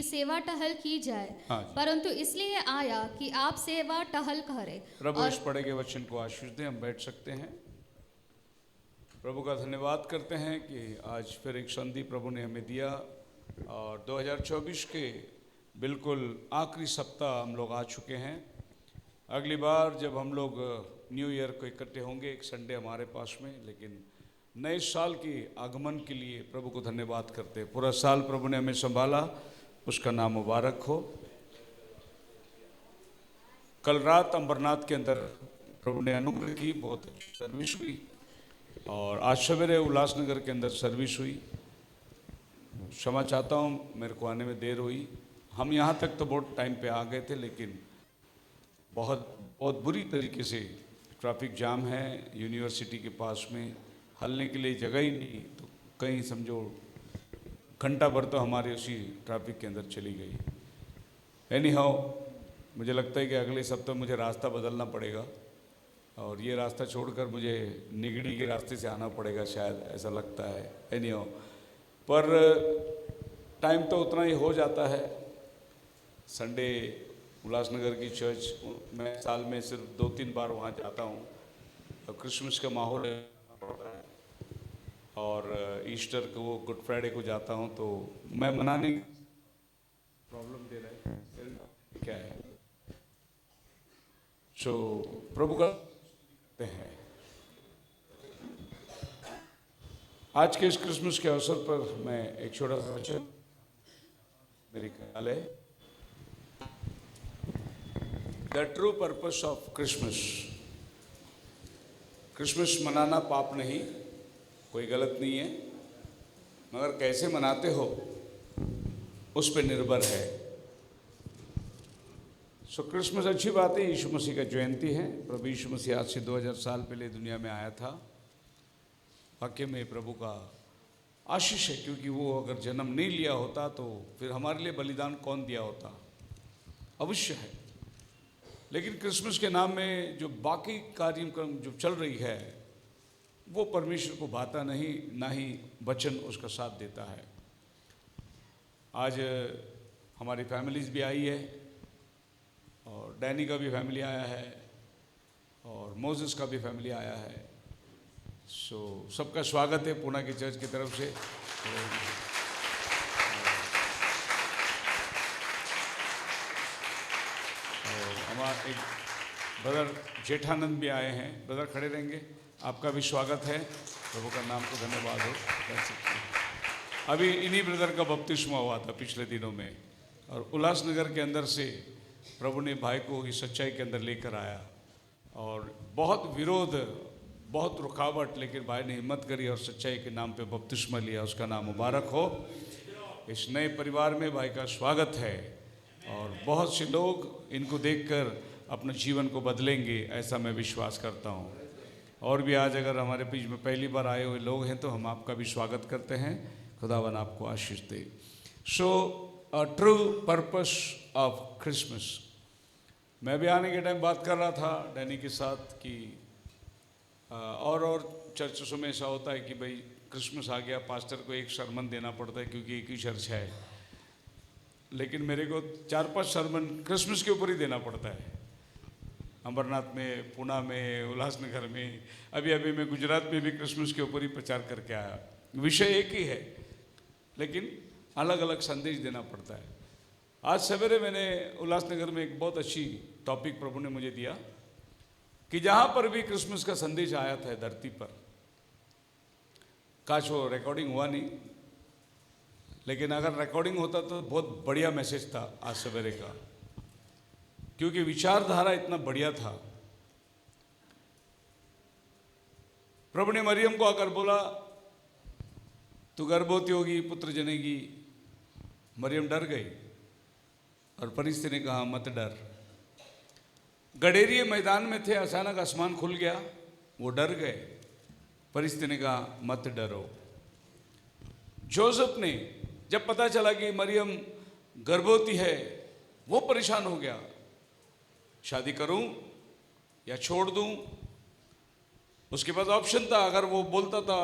सेवा टहल की जाए, हाँ जी। परंतु इसलिए आया कि आप सेवा टहल करें। प्रभु इस पढ़े गए वचन को आशीष दें। हम बैठ सकते हैं। प्रभु का धन्यवाद करते हैं कि आज फिर एक संधि प्रभु ने हमें दिया और 2024 के बिल्कुल आखिरी सप्ताह हम लोग आ चुके हैं। अगली बार जब हम लोग न्यू ईयर को इकट्ठे होंगे, एक संडे हमारे पास में, लेकिन नए साल के आगमन के लिए प्रभु को धन्यवाद करते हैं। पूरा साल प्रभु ने हमें संभाला, उसका नाम मुबारक हो। कल रात अंबरनाथ के अंदर प्रभु ने अनुग्रह की, बहुत अच्छी सर्विस हुई और आज सवेरे उल्लासनगर के अंदर सर्विस हुई। क्षमा चाहता हूँ, मेरे को आने में देर हुई। हम यहाँ तक तो बहुत टाइम पे आ गए थे, लेकिन बहुत बुरी तरीके से ट्रैफिक जाम है यूनिवर्सिटी के पास में, हलने के लिए जगह ही नहीं, तो कहीं समझो घंटा भर तो हमारे उसी ट्रैफिक के अंदर चली गई। एनी हाउ, मुझे लगता है कि अगले सप्ताह मुझे रास्ता बदलना पड़ेगा और ये रास्ता छोड़कर मुझे निगड़ी के रास्ते से आना पड़ेगा, शायद ऐसा लगता है। एनी हाउ, पर टाइम तो उतना ही हो जाता है। संडे उल्लासनगर की चर्च मैं साल में सिर्फ 2-3 बार वहाँ जाता हूँ और क्रिसमस का माहौल है और ईस्टर को, गुड फ्राइडे को जाता हूँ, तो मैं मनाने प्रॉब्लम दे रहा है क्या है। सो प्रभु का हैं आज के इस क्रिसमस के अवसर पर मैं एक छोटा सा वचन, मेरी ख्याल है the true purpose of Christmas. Christmas मनाना पाप नहीं, कोई गलत नहीं है, मगर कैसे मनाते हो उस पर निर्भर है। सो क्रिसमस अच्छी बात है, यीशु मसीह का जयंती है। प्रभु यीशु मसीह आज से 2000 साल पहले दुनिया में आया था। वाक्य में प्रभु का आशीष है, क्योंकि वो अगर जन्म नहीं लिया होता तो फिर हमारे लिए बलिदान कौन दिया होता। अवश्य है, लेकिन क्रिसमस के नाम में जो बाकी कार्यक्रम जो चल रही है वो परमेश्वर को भाता नहीं, ना ही वचन उसका साथ देता है। आज हमारी फैमिलीज भी आई है और डैनी का भी फैमिली आया है और मोजेस का भी फैमिली आया है। सो सबका स्वागत है पुणे की चर्च की तरफ से। और हमारा एक ब्रदर जेठानंद भी आए हैं। ब्रदर खड़े रहेंगे, आपका भी स्वागत है। प्रभु का नाम को धन्यवाद हो। अभी इन्हीं ब्रदर का बपतिस्मा हुआ था पिछले दिनों में और उल्लासनगर के अंदर से प्रभु ने भाई को इस सच्चाई के अंदर लेकर आया और बहुत विरोध, बहुत रुकावट, लेकिन भाई ने हिम्मत करी और सच्चाई के नाम पे बपतिस्मा लिया। उसका नाम मुबारक हो। इस नए परिवार में भाई का स्वागत है और बहुत से लोग इनको देखकर अपने जीवन को बदलेंगे, ऐसा मैं विश्वास करता हूँ। और भी आज अगर हमारे बीच में पहली बार आए हुए लोग हैं तो हम आपका भी स्वागत करते हैं। खुदावन आपको आशीष दे। So a true purpose of Christmas. मैं भी आने के टाइम बात कर रहा था डैनी के साथ कि और चर्चों में ऐसा होता है कि भाई क्रिसमस आ गया, पास्टर को एक सरमन देना पड़ता है क्योंकि एक ही चर्च है, लेकिन मेरे को 4-5 सरमन क्रिसमस के ऊपर ही देना पड़ता है। अंबरनाथ में, पुणे में, उल्लासनगर में, अभी मैं गुजरात में भी क्रिसमस के ऊपर ही प्रचार करके आया। विषय एक ही है लेकिन अलग अलग संदेश देना पड़ता है। आज सवेरे मैंने उल्लासनगर में एक बहुत अच्छी टॉपिक प्रभु ने मुझे दिया कि जहाँ पर भी क्रिसमस का संदेश आया था धरती पर, काश वो रिकॉर्डिंग हुआ नहीं, लेकिन अगर रिकॉर्डिंग होता तो बहुत बढ़िया मैसेज था आज सवेरे का, क्योंकि विचारधारा इतना बढ़िया था। प्रभु ने मरियम को आकर बोला तू गर्भवती होगी, पुत्र जनेगी। मरियम डर गई और फरिश्ते ने कहा मत डर। गडेरिये मैदान में थे, अचानक आसमान खुल गया, वो डर गए। फरिश्ते ने कहा मत डरो। जोसेफ ने जब पता चला कि मरियम गर्भवती है, वो परेशान हो गया, शादी करूं या छोड़ दूं। उसके पास ऑप्शन था, अगर वो बोलता था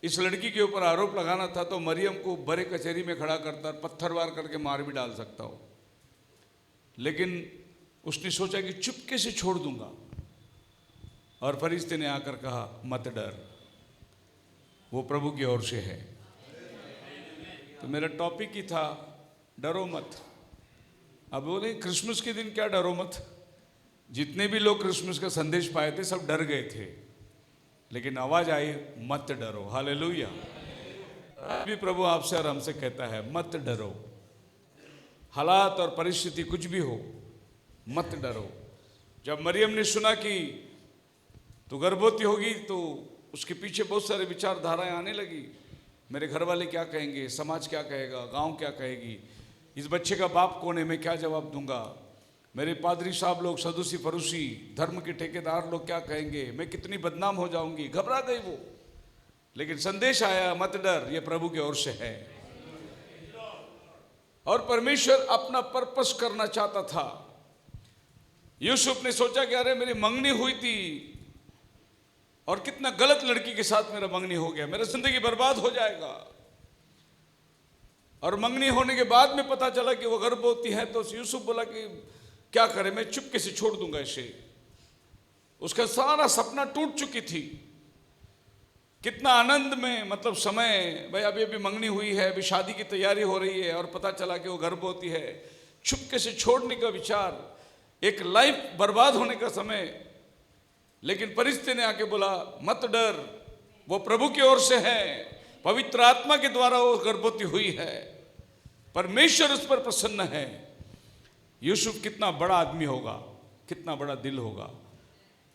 इस लड़की के ऊपर आरोप लगाना था तो मरियम को बड़े कचहरी में खड़ा करता, पत्थर वार करके मार भी डाल सकता हो, लेकिन उसने सोचा कि चुपके से छोड़ दूंगा। और फरिश्ते ने आकर कहा मत डर, वो प्रभु की ओर से है। तो मेरा टॉपिक ही था डरो मत। अब बोले क्रिसमस के दिन क्या डरो मत। जितने भी लोग क्रिसमस का संदेश पाए थे सब डर गए थे, लेकिन आवाज आई मत डरो। हालेलुया। आज भी प्रभु आपसे और हमसे कहता है मत डरो। हालात और परिस्थिति कुछ भी हो, मत डरो। जब मरियम ने सुना कि तो गर्भवती होगी तो उसके पीछे बहुत सारे विचारधाराएं आने लगी। मेरे घर वाले क्या कहेंगे, समाज क्या कहेगा, गांव क्या कहेगी, इस बच्चे का बाप कौन है, मैं क्या जवाब दूंगा, मेरे पादरी साहब लोग, सदुसी फरूसी धर्म के ठेकेदार लोग क्या कहेंगे, मैं कितनी बदनाम हो जाऊंगी। घबरा गई वो। लेकिन संदेश आया मत डर, ये प्रभु की ओर से है। और परमेश्वर अपना पर्पस करना चाहता था। यूसुफ ने सोचा कि अरे मेरी मंगनी हुई थी और कितना गलत लड़की के साथ मेरा मंगनी हो गया, मेरा जिंदगी बर्बाद हो जाएगा। और मंगनी होने के बाद में पता चला कि वो गर्भवती है, तो यूसुफ बोला कि क्या करे, मैं चुपके से छोड़ दूंगा इसे। उसका सारा सपना टूट चुकी थी। कितना आनंद में, मतलब समय, भाई अभी अभी मंगनी हुई है, अभी शादी की तैयारी हो रही है और पता चला कि वो गर्भवती है। चुपके से छोड़ने का विचार, एक लाइफ बर्बाद होने का समय। लेकिन परिस्थिति ने आके बोला मत डर, वो प्रभु की ओर से है, पवित्र आत्मा के द्वारा वो गर्भवती हुई है, परमेश्वर उस पर प्रसन्न है। यूसुफ कितना बड़ा आदमी होगा, कितना बड़ा दिल होगा।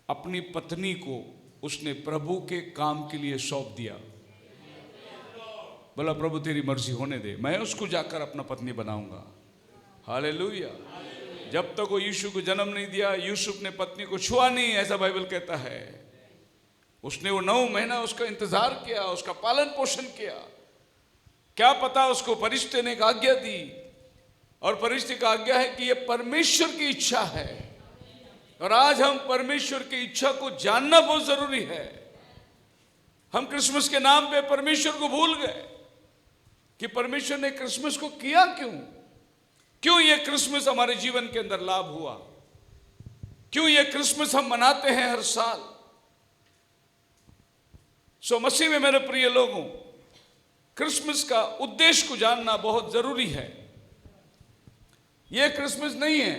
अपनी पत्नी को उसने प्रभु के काम के लिए सौंप दिया। बोला प्रभु तेरी मर्जी होने दे, मैं उसको जाकर अपना पत्नी बनाऊंगा। हालेलुया। जब तक वो यीशु को जन्म नहीं दिया, यूसुफ ने पत्नी को छुआ नहीं, ऐसा बाइबल कहता है। उसने वो 9 महीना उसका इंतजार किया, उसका पालन पोषण किया। क्या पता उसको परिश्ते ने एक आज्ञा दी, और परिश्ते का आज्ञा है कि ये परमेश्वर की इच्छा है। और आज हम परमेश्वर की इच्छा को जानना बहुत जरूरी है। हम क्रिसमस के नाम पे परमेश्वर को भूल गए कि परमेश्वर ने क्रिसमस को किया क्यों ये क्रिसमस हमारे जीवन के अंदर लाभ हुआ, क्यों ये क्रिसमस हम मनाते हैं हर साल। सो मसीह में मेरे प्रिय लोगों, क्रिसमस का उद्देश्य को जानना बहुत जरूरी है। यह क्रिसमस नहीं है,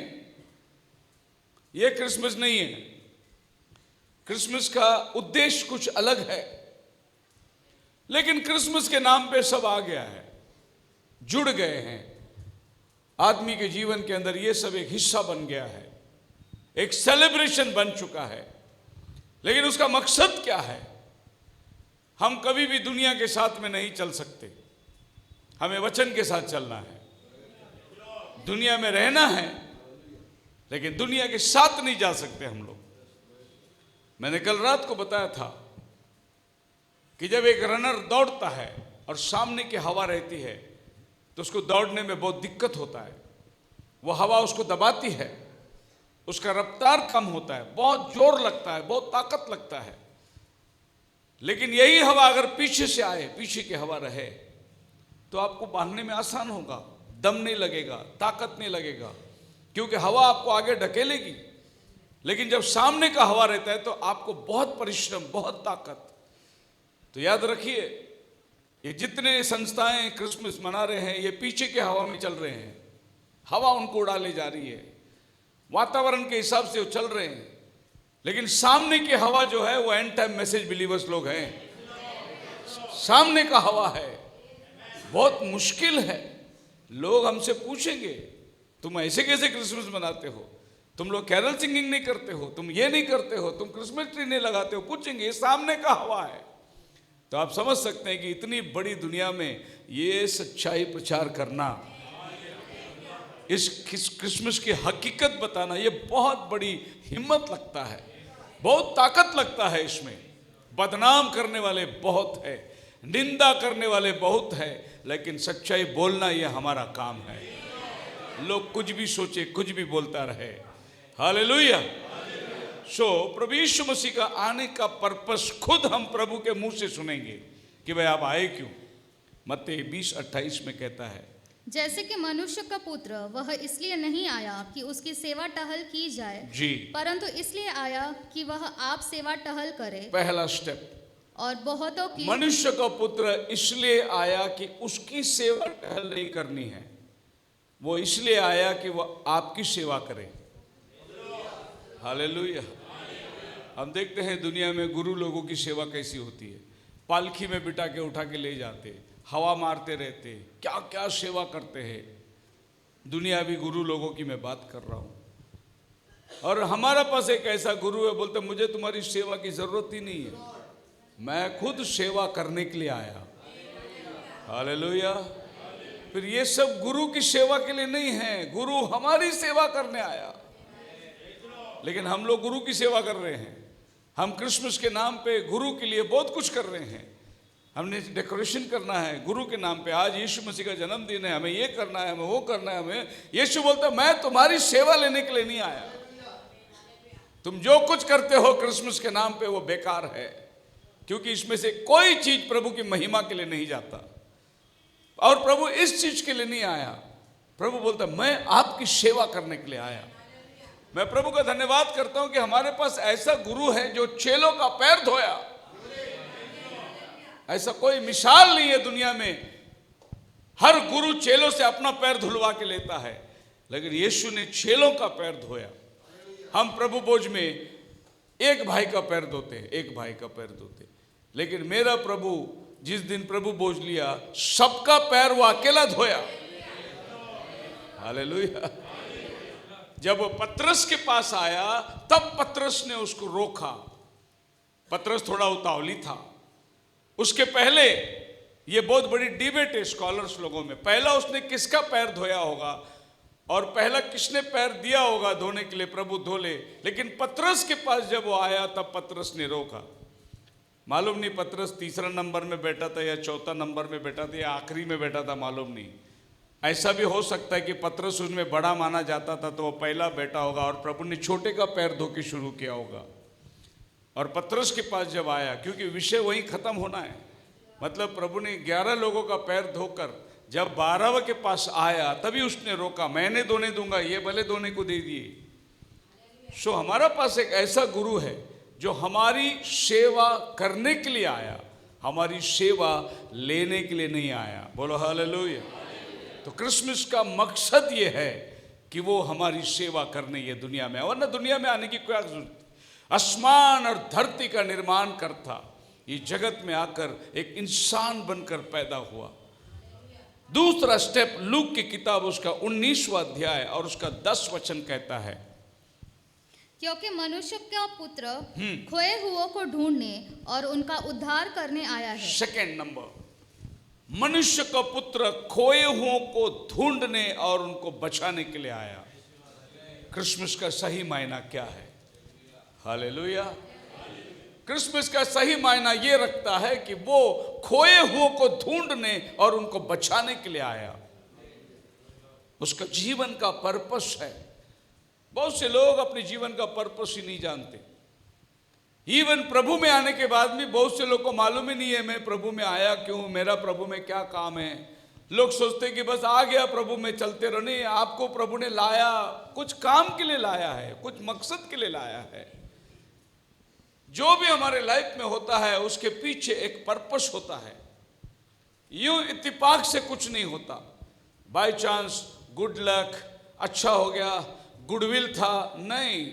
यह क्रिसमस नहीं है। क्रिसमस का उद्देश्य कुछ अलग है। लेकिन क्रिसमस के नाम पे सब आ गया है, जुड़ गए हैं। आदमी के जीवन के अंदर यह सब एक हिस्सा बन गया है, एक सेलिब्रेशन बन चुका है। लेकिन उसका मकसद क्या है? हम कभी भी दुनिया के साथ में नहीं चल सकते, हमें वचन के साथ चलना है। दुनिया में रहना है, लेकिन दुनिया के साथ नहीं जा सकते हम लोग। मैंने कल रात को बताया था कि जब एक रनर दौड़ता है और सामने की हवा रहती है तो उसको दौड़ने में बहुत दिक्कत होता है। वो हवा उसको दबाती है, उसका रफ्तार कम होता है, बहुत जोर लगता है, बहुत ताकत लगता है। लेकिन यही हवा अगर पीछे से आए, पीछे की हवा रहे, तो आपको भागने में आसान होगा, दम नहीं लगेगा, ताकत नहीं लगेगा, क्योंकि हवा आपको आगे ढकेलेगी। लेकिन जब सामने का हवा रहता है तो आपको बहुत परिश्रम, बहुत ताकत। तो याद रखिए, ये जितने संस्थाएं क्रिसमस मना रहे हैं, ये पीछे के हवा में चल रहे हैं। हवा उनको उड़ा ले जा रही है, वातावरण के हिसाब से वो चल रहे हैं। लेकिन सामने की हवा जो है वो एंड टाइम मैसेज बिलीवर्स लोग हैं। सामने का हवा है, बहुत मुश्किल है। लोग हमसे पूछेंगे तुम ऐसे कैसे क्रिसमस मनाते हो, तुम लोग कैरल सिंगिंग नहीं करते हो, तुम ये नहीं करते हो, तुम क्रिसमस ट्री नहीं लगाते हो, पूछेंगे। ये सामने का हवा है। तो आप समझ सकते हैं कि इतनी बड़ी दुनिया में ये सच्चाई प्रचार करना, इस क्रिसमस की हकीकत बताना, ये बहुत बड़ी हिम्मत लगता है, बहुत ताकत लगता है इसमें। बदनाम करने वाले बहुत है, निंदा करने वाले बहुत है, लेकिन सच्चाई बोलना ये हमारा काम है। लोग कुछ भी सोचे, कुछ भी बोलता रहे। हालेलुया। सो प्रभु यीशु मसीह का आने का पर्पस खुद हम प्रभु के मुंह से सुनेंगे कि भाई आप आए क्यों। मत्ती 20:28 में कहता है, जैसे कि मनुष्य का पुत्र वह इसलिए नहीं आया कि उसकी सेवा टहल की जाए जी, परंतु इसलिए आया कि वह आप सेवा टहल करे पहला स्टेप, और बहुतों की। मनुष्य का पुत्र इसलिए आया कि उसकी सेवा टहल नहीं करनी है, वो इसलिए आया कि वह आपकी सेवा करे। हालेलुया। हम देखते हैं दुनिया में गुरु लोगों की सेवा कैसी होती है, पालकी में बिठा के उठा के ले जाते, हवा मारते रहते, क्या क्या सेवा करते हैं। दुनियावी गुरु लोगों की मैं बात कर रहा हूं। और हमारा पास एक ऐसा गुरु है, बोलते मुझे तुम्हारी सेवा की जरूरत ही नहीं है, मैं खुद सेवा करने के लिए आया। हालेलुया। फिर ये सब गुरु की सेवा के लिए नहीं है, गुरु हमारी सेवा करने आया। लेकिन हम लोग गुरु की सेवा कर रहे हैं। हम क्रिसमस के नाम पे गुरु के लिए बहुत कुछ कर रहे हैं। हमने डेकोरेशन करना है गुरु के नाम पे, आज यीशु मसीह का जन्मदिन है, हमें ये करना है, हमें वो करना है। हमें यीशु बोलता है मैं तुम्हारी सेवा लेने के लिए नहीं आया। तुम जो कुछ करते हो क्रिसमस के नाम पे वो बेकार है, क्योंकि इसमें से कोई चीज प्रभु की महिमा के लिए नहीं जाता। और प्रभु इस चीज के लिए नहीं आया। प्रभु बोलता मैं आपकी सेवा करने के लिए आया। मैं प्रभु का धन्यवाद करता हूं कि हमारे पास ऐसा गुरु है जो चेलों का पैर धोया। ऐसा कोई मिसाल नहीं है दुनिया में। हर गुरु चेलों से अपना पैर धुलवा के लेता है, लेकिन यीशु ने चेलों का पैर धोया। हम प्रभु भोज में एक भाई का पैर धोते, एक भाई का पैर धोते, लेकिन मेरा प्रभु जिस दिन प्रभु भोज लिया सबका पैर वो अकेला धोया। हालेलुया। जब वो पतरस के पास आया तब पतरस ने उसको रोका। पतरस थोड़ा उतावली था। उसके पहले ये बहुत बड़ी डिबेट है स्कॉलर्स लोगों में, पहला उसने किसका पैर धोया होगा और पहला किसने पैर दिया होगा धोने के लिए, प्रभु धो ले। लेकिन पतरस के पास जब वो आया तब पतरस ने रोका। मालूम नहीं पतरस तीसरा नंबर में बैठा था या चौथा नंबर में बैठा था या आखिरी में बैठा था, मालूम नहीं। ऐसा भी हो सकता है कि पतरस उसमें बड़ा माना जाता था तो वो पहला बैठा होगा और प्रभु ने छोटे का पैर धो के शुरू किया होगा। और पतरस के पास जब आया, क्योंकि विषय वहीं खत्म होना है, मतलब प्रभु ने 11 लोगों का पैर धोकर जब 12वें के पास आया तभी उसने रोका, मैंने धोने दूंगा, ये भले धोने को दे दिए। सो हमारा पास एक ऐसा गुरु है जो हमारी सेवा करने के लिए आया, हमारी सेवा लेने के लिए नहीं आया। बोलो हालेलुया। तो क्रिसमस का मकसद ये है कि वो हमारी सेवा करने ये दुनिया में, वरना दुनिया में आने की क्या जरूरत। आसमान और धरती का निर्माण करता ये जगत में आकर एक इंसान बनकर पैदा हुआ। दूसरा स्टेप लूक की किताब उसका 19वां अध्याय और उसका 10 वचन कहता है, क्योंकि मनुष्य का पुत्र खोए हुओं को ढूंढने और उनका उद्धार करने आया है। सेकेंड नंबर, मनुष्य का पुत्र खोए हुओं को ढूंढने और उनको बचाने के लिए आया। क्रिसमस का सही मायना क्या है? हालेलुया। क्रिसमस का सही मायना ये रखता है कि वो खोए हुओं को ढूंढने और उनको बचाने के लिए आया। उसका जीवन का पर्पस है। बहुत से लोग अपने जीवन का पर्पस ही नहीं जानते। इवन प्रभु में आने के बाद भी बहुत से लोग को मालूम ही नहीं है मैं प्रभु में आया क्यों, मेरा प्रभु में क्या काम है। लोग सोचते कि बस आ गया प्रभु में चलते रहो। नहीं, आपको प्रभु ने लाया, कुछ काम के लिए लाया है, कुछ मकसद के लिए लाया है। जो भी हमारे लाइफ में होता है उसके पीछे एक पर्पस होता है। यूं इत्तेफाक से कुछ नहीं होता, बाय चांस, गुड लक, अच्छा हो गया, गुडविल था, नहीं।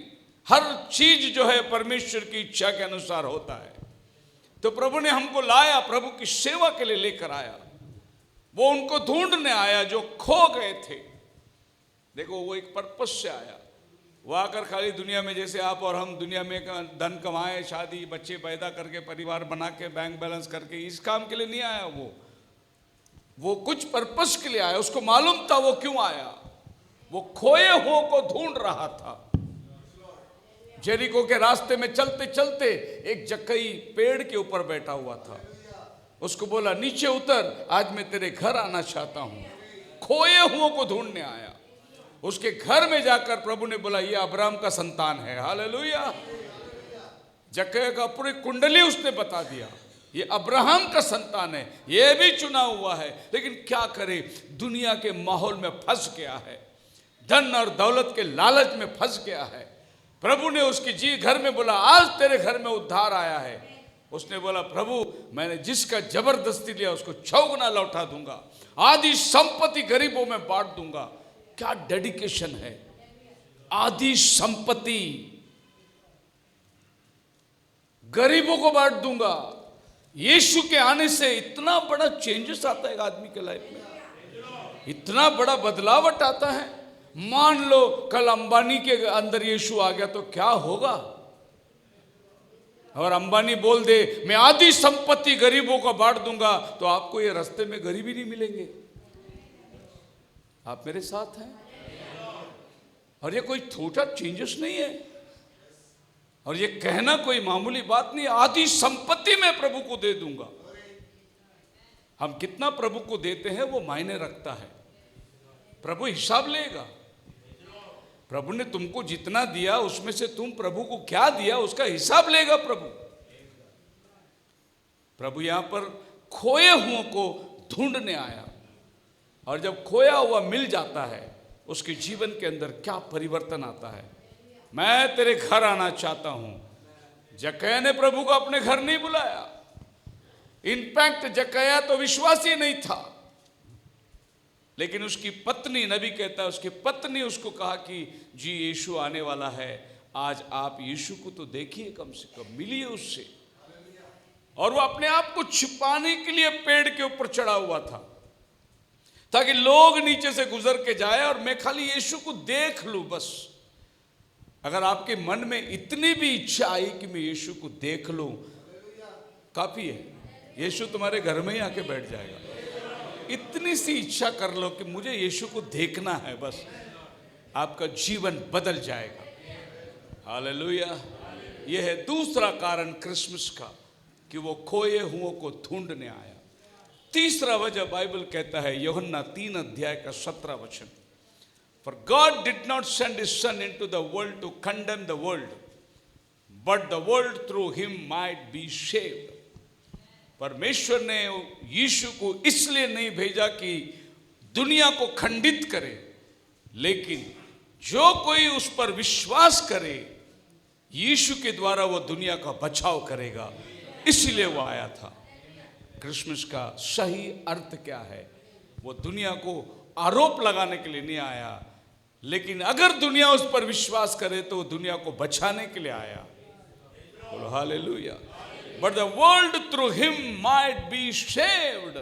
हर चीज जो है परमेश्वर की इच्छा के अनुसार होता है। तो प्रभु ने हमको लाया, प्रभु की सेवा के लिए लेकर आया। वो उनको ढूंढने आया जो खो गए थे। देखो, वो एक पर्पस से आया। वो आकर खाली दुनिया में जैसे आप और हम दुनिया में धन कमाए, शादी बच्चे पैदा करके, परिवार बना के, बैंक बैलेंस करके, इस काम के लिए नहीं आया। वो कुछ पर्पस के लिए आया। उसको मालूम था वो क्यों आया। वो खोए हुओं को ढूंढ रहा था। जेरिको के रास्ते में चलते चलते एक जक्कई पेड़ के ऊपर बैठा हुआ था। उसको बोला नीचे उतर, आज मैं तेरे घर आना चाहता हूं। खोए हुओं को ढूंढने आया। उसके घर में जाकर प्रभु ने बोला ये अब्राहम का संतान है। हालेलुया। जक्कई का पूरी कुंडली उसने बता दिया। ये अब्राहम का संतान है, ये भी चुना हुआ है, लेकिन क्या करे, दुनिया के माहौल में फंस गया है, धन और दौलत के लालच में फंस गया है। प्रभु ने उसकी जी घर में बोला, आज तेरे घर में उद्धार आया है। उसने बोला, प्रभु मैंने जिसका जबरदस्ती लिया उसको 6 गुना लौटा दूंगा, आधी संपत्ति गरीबों में बांट दूंगा। क्या डेडिकेशन है, आधी संपत्ति गरीबों को बांट दूंगा। यीशु के आने से इतना बड़ा चेंजेस आता है एक आदमी के लाइफ में, इतना बड़ा बदलावट आता है। मान लो कल अंबानी के अंदर यीशु आ गया तो क्या होगा? और अंबानी बोल दे मैं आधी संपत्ति गरीबों को बांट दूंगा, तो आपको ये रास्ते में गरीब ही नहीं मिलेंगे। आप मेरे साथ हैं? और ये कोई छोटा चेंजेस नहीं है, और ये कहना कोई मामूली बात नहीं। आधी संपत्ति मैं प्रभु को दे दूंगा। हम कितना प्रभु को देते हैं वो मायने रखता है। प्रभु हिसाब लेगा। प्रभु ने तुमको जितना दिया उसमें से तुम प्रभु को क्या दिया उसका हिसाब लेगा प्रभु। प्रभु यहां पर खोए हुओं को ढूंढने आया, और जब खोया हुआ मिल जाता है उसके जीवन के अंदर क्या परिवर्तन आता है। मैं तेरे घर आना चाहता हूं। जकैया ने प्रभु को अपने घर नहीं बुलाया। इनफैक्ट जकैया तो विश्वासी नहीं था, लेकिन उसकी पत्नी, नबी कहता है उसकी पत्नी उसको कहा कि जी यीशु आने वाला है, आज आप यीशु को तो देखिए, कम से कम मिलिए उससे। और वो अपने आप को छिपाने के लिए पेड़ के ऊपर चढ़ा हुआ था, ताकि लोग नीचे से गुजर के जाए और मैं खाली यीशु को देख लूं बस। अगर आपके मन में इतनी भी इच्छा आई कि मैं यीशु को देख लूं, काफी है, यीशु तुम्हारे घर में ही आके बैठ जाएगा। इतनी सी इच्छा कर लो कि मुझे यीशु को देखना है, बस आपका जीवन बदल जाएगा। हालेलुया। यह है दूसरा कारण क्रिसमस का कि वो खोए हुओं को ढूंढने आया। तीसरा वजह बाइबल कहता है यूहन्ना 3 अध्याय का 17 वचन, For God did not send his son into the world to condemn the world, but the world through him might be saved. परमेश्वर ने यीशु को इसलिए नहीं भेजा कि दुनिया को खंडित करे, लेकिन जो कोई उस पर विश्वास करे यीशु के द्वारा वो दुनिया का बचाव करेगा, इसलिए वो आया था। क्रिसमस का सही अर्थ क्या है? वो दुनिया को आरोप लगाने के लिए नहीं आया, लेकिन अगर दुनिया उस पर विश्वास करे तो वो दुनिया को बचाने के लिए आया। बोलो hallelujah. But the world through him might be saved.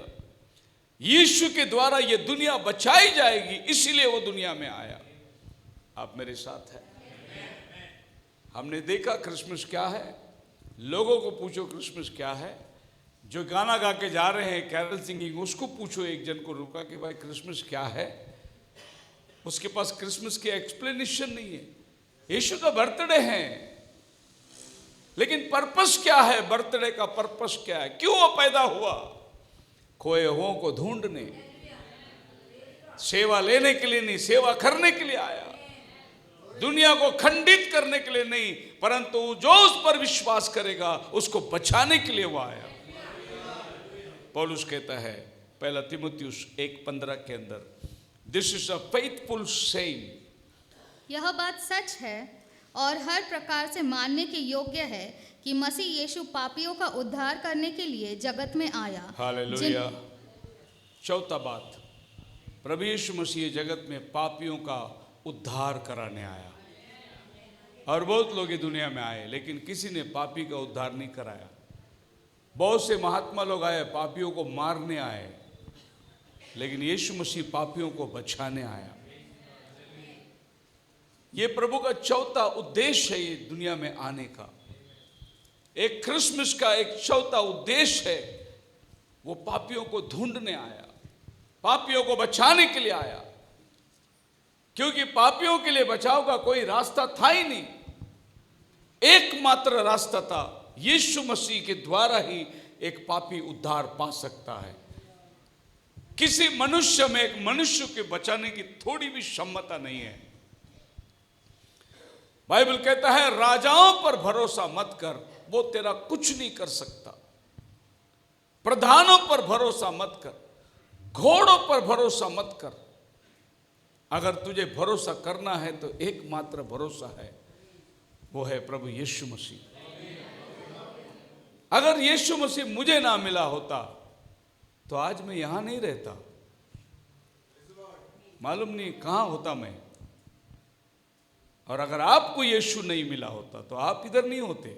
यीशु के द्वारा ये दुनिया बचाई जाएगी, इसीलिए वो दुनिया में आया। आप मेरे साथ हैं? हमने देखा क्रिसमस क्या है। लोगों को पूछो क्रिसमस क्या है। जो गाना गा के जा रहे हैं कैरल सिंगिंग, उसको पूछो, एक जन को रुका कि भाई क्रिसमस क्या है, उसके पास क्रिसमस की एक्सप्लेनेशन नहीं है। यीशु का बर्थडे है, लेकिन पर्पस क्या है? बर्थडे का पर्पस क्या है? क्यों वो पैदा हुआ? खोए हुओं को ढूंढने, सेवा लेने के लिए नहीं, सेवा करने के लिए आया। दुनिया को खंडित करने के लिए नहीं, परंतु जो उस पर विश्वास करेगा उसको बचाने के लिए वो आया। पौलुस कहता है पहला तीमुथियुस 1:15 के अंदर, this is a faithful saying, यह बात सच है और हर प्रकार से मानने के योग्य है कि मसीह यीशु पापियों का उद्धार करने के लिए जगत में आया। हालेलुया। चौथा बात, प्रभु यीशु मसीह जगत में पापियों का उद्धार कराने आया। और बहुत लोग इस दुनिया में आए, लेकिन किसी ने पापी का उद्धार नहीं कराया। बहुत से महात्मा लोग आए, पापियों को मारने आए, लेकिन यीशु मसीह पापियों को बचाने आया। ये प्रभु का चौथा उद्देश्य है ये दुनिया में आने का। एक क्रिसमस का एक चौथा उद्देश्य है, वो पापियों को ढूंढने आया, पापियों को बचाने के लिए आया। क्योंकि पापियों के लिए बचाव का कोई रास्ता था ही नहीं। एकमात्र रास्ता था, यीशु मसीह के द्वारा ही एक पापी उद्धार पा सकता है। किसी मनुष्य में एक मनुष्य के बचाने की थोड़ी भी क्षमता नहीं है। बाइबल कहता है राजाओं पर भरोसा मत कर, वो तेरा कुछ नहीं कर सकता। प्रधानों पर भरोसा मत कर, घोड़ों पर भरोसा मत कर। अगर तुझे भरोसा करना है तो एकमात्र भरोसा है, वो है प्रभु यीशु मसीह। अगर यीशु मसीह मुझे ना मिला होता तो आज मैं यहां नहीं रहता, मालूम नहीं कहां होता मैं। और अगर आपको यीशु नहीं मिला होता तो आप इधर नहीं होते।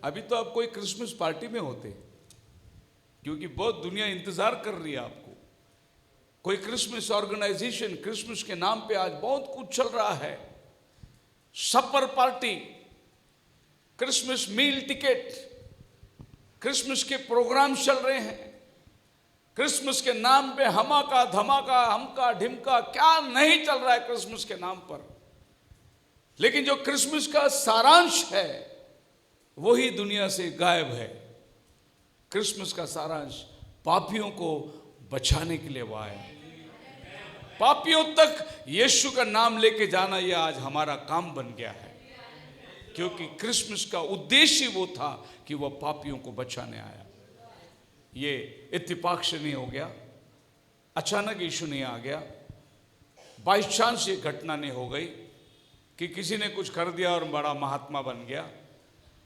अभी तो आप कोई क्रिसमस पार्टी में होते, क्योंकि बहुत दुनिया इंतजार कर रही है आपको। कोई क्रिसमस ऑर्गेनाइजेशन, क्रिसमस के नाम पे आज बहुत कुछ चल रहा है, सपर पार्टी, क्रिसमस मील टिकट, क्रिसमस के प्रोग्राम चल रहे हैं। क्रिसमस के नाम पे हमाका धमाका, हमका ढिमका, क्या नहीं चल रहा है क्रिसमस के नाम पर। लेकिन जो क्रिसमस का सारांश है वही दुनिया से गायब है। क्रिसमस का सारांश पापियों को बचाने के लिए वो आया। पापियों तक यीशु का नाम लेके जाना यह आज हमारा काम बन गया है, क्योंकि क्रिसमस का उद्देश्य वो था कि वह पापियों को बचाने आया। ये इत्तेफाक से नहीं हो गया, अचानक यीशु नहीं आ गया, बाई चांस ये घटना नहीं हो गई कि किसी ने कुछ कर दिया और बड़ा महात्मा बन गया।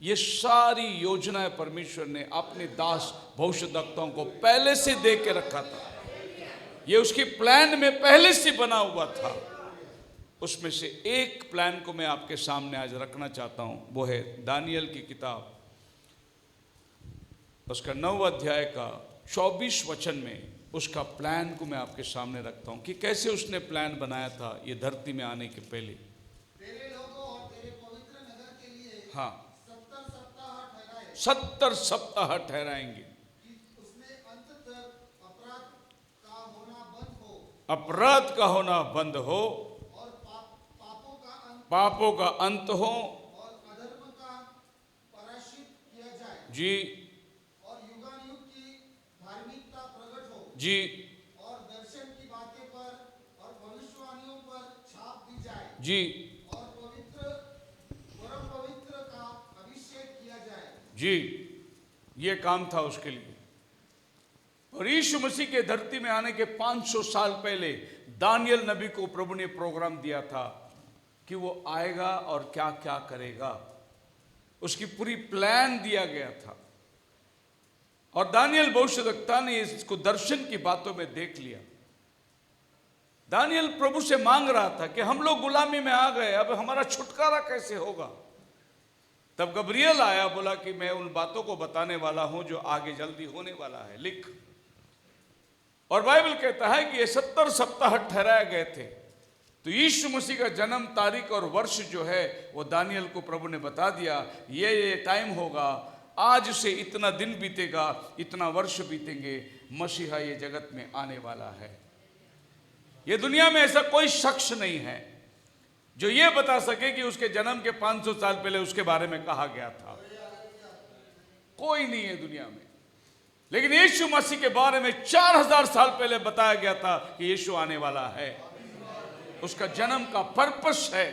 ये सारी योजनाएं परमेश्वर ने अपने दास भविष्यद्वक्ताओं को पहले से दे के रखा था। ये उसके प्लान में पहले से बना हुआ था। उसमें से एक प्लान को मैं आपके सामने आज रखना चाहता हूं, वो है दानियल की किताब, उसका 9 अध्याय का 24 वचन में उसका प्लान को मैं आपके सामने रखता हूं कि कैसे उसने प्लान बनाया था ये धरती में आने के पहले। तेरे लोगों और तेरे पवित्र नगर के लिए हाँ, 70 सप्ताह ठहराए 70 सप्ताह ठहराएंगे कि उसमें अंत तक अपराध का होना बंद हो अपराध का होना बंद हो और पापों का अंत हो और अधर्म का पराश्रित किया जाए जी और युगानुयुग की धार्मिकता प्रकट हो जी और दर्शन की बातें पर और भविष्यवाणियों पर छाप दी जाए जी और पवित्र परम पवित्र का अभिषेक किया जाए। जी, ये काम था उसके लिए। और यीशु मसीह के धरती में आने के 500 साल पहले दानियल नबी को प्रभु ने प्रोग्राम दिया था कि वो आएगा और क्या क्या करेगा। उसकी पूरी प्लान दिया गया था और दानियल भविष्यद्वक्ता ने इसको दर्शन की बातों में देख लिया। दानियल प्रभु से मांग रहा था कि हम लोग गुलामी में आ गए, अब हमारा छुटकारा कैसे होगा। तब गब्रियल आया, बोला कि मैं उन बातों को बताने वाला हूं जो आगे जल्दी होने वाला है, लिख। और बाइबल कहता है कि ये 70 सप्ताह ठहराए गए थे। तो यीशु मसीह का जन्म तारीख और वर्ष जो है वो दानियल को प्रभु ने बता दिया, ये टाइम होगा, आज से इतना दिन बीतेगा, इतना वर्ष बीतेंगे, मसीहा ये जगत में आने वाला है। ये दुनिया में ऐसा कोई शख्स नहीं है जो ये बता सके कि उसके जन्म के 500 साल पहले उसके बारे में कहा गया था। कोई नहीं है दुनिया में। लेकिन यीशु मसीह के बारे में 4000 साल पहले बताया गया था कि यीशु आने वाला है। उसका जन्म का पर्पस है,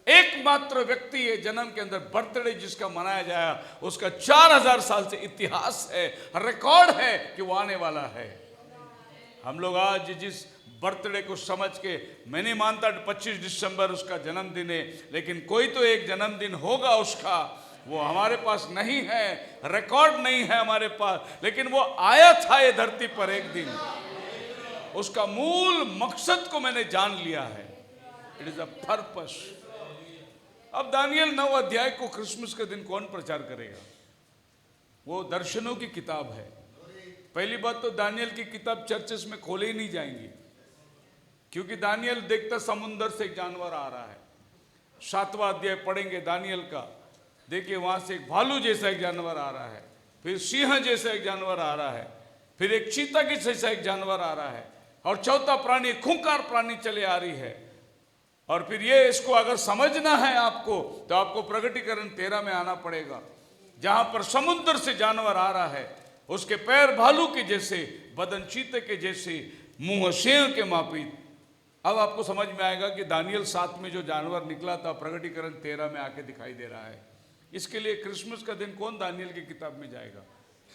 एकमात्र व्यक्ति है जन्म के अंदर बर्थडे जिसका मनाया जाए, उसका 4000 साल से इतिहास है, रिकॉर्ड है कि वो आने वाला है। हम लोग आज जिस बर्थडे को समझ के, मैं नहीं मानता 25 दिसंबर उसका जन्मदिन है, लेकिन कोई तो एक जन्मदिन होगा उसका, वो हमारे पास नहीं है, रिकॉर्ड नहीं है हमारे पास, लेकिन वो आया था ये धरती पर एक दिन। उसका मूल मकसद को मैंने जान लिया है, इट इज अ पर्पस। अब दानियल 9 अध्याय को क्रिसमस के दिन कौन प्रचार करेगा? वो दर्शनों की किताब है। पहली बात तो दानियल की किताब चर्चेस में खोले ही नहीं जाएंगी, क्योंकि दानियल देखता समुंदर से एक जानवर आ रहा है। 7वां अध्याय पढ़ेंगे दानियल का, देखिए वहां से एक भालू जैसा एक जानवर आ रहा है, फिर सिंह जैसा एक जानवर आ रहा है, फिर एक चीता के जैसा एक जानवर आ रहा है, और चौथा प्राणी खूंखार प्राणी चले आ रही है। और फिर ये इसको अगर समझना है आपको तो आपको प्रकटीकरण 13 में आना पड़ेगा, जहां पर समुद्र से जानवर आ रहा है, उसके पैर भालू के जैसे, बदन चीते के जैसे, मुंह सिंह के मापित। अब आपको समझ में आएगा कि दानियल 7 में जो जानवर निकला था प्रकटीकरण 13 में आके दिखाई दे रहा है। इसके लिए क्रिसमस का दिन कौन दानियल की किताब में जाएगा?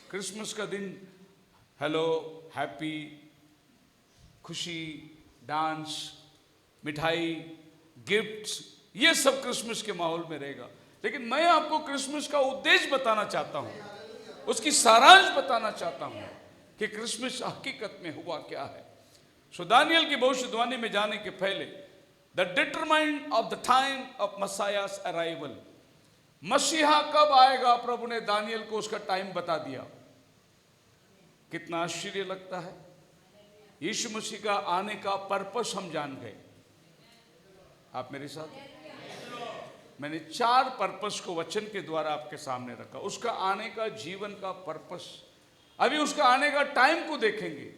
क्रिसमस का दिन हेलो, हैप्पी, खुशी, डांस, मिठाई, गिफ्ट्स, ये सब क्रिसमस के माहौल में रहेगा। लेकिन मैं आपको क्रिसमस का उद्देश्य बताना चाहता हूं, उसकी सारांश बताना चाहता हूं कि क्रिसमस हकीकत में हुआ क्या है। सो दानियल की भविष्यवाणी में जाने के पहले the determined of the time of Messiah's arrival, मसीहा कब आएगा, प्रभु ने दानियल को उसका टाइम बता दिया। कितना आश्चर्य लगता है। यीशु मसीह का आने का पर्पस हम जान गए। आप मेरे साथ? मैंने 4 पर्पस को वचन के द्वारा आपके सामने रखा। उसका आने का जीवन का पर्पस, अभी उसका आने का टाइम को देखेंगे।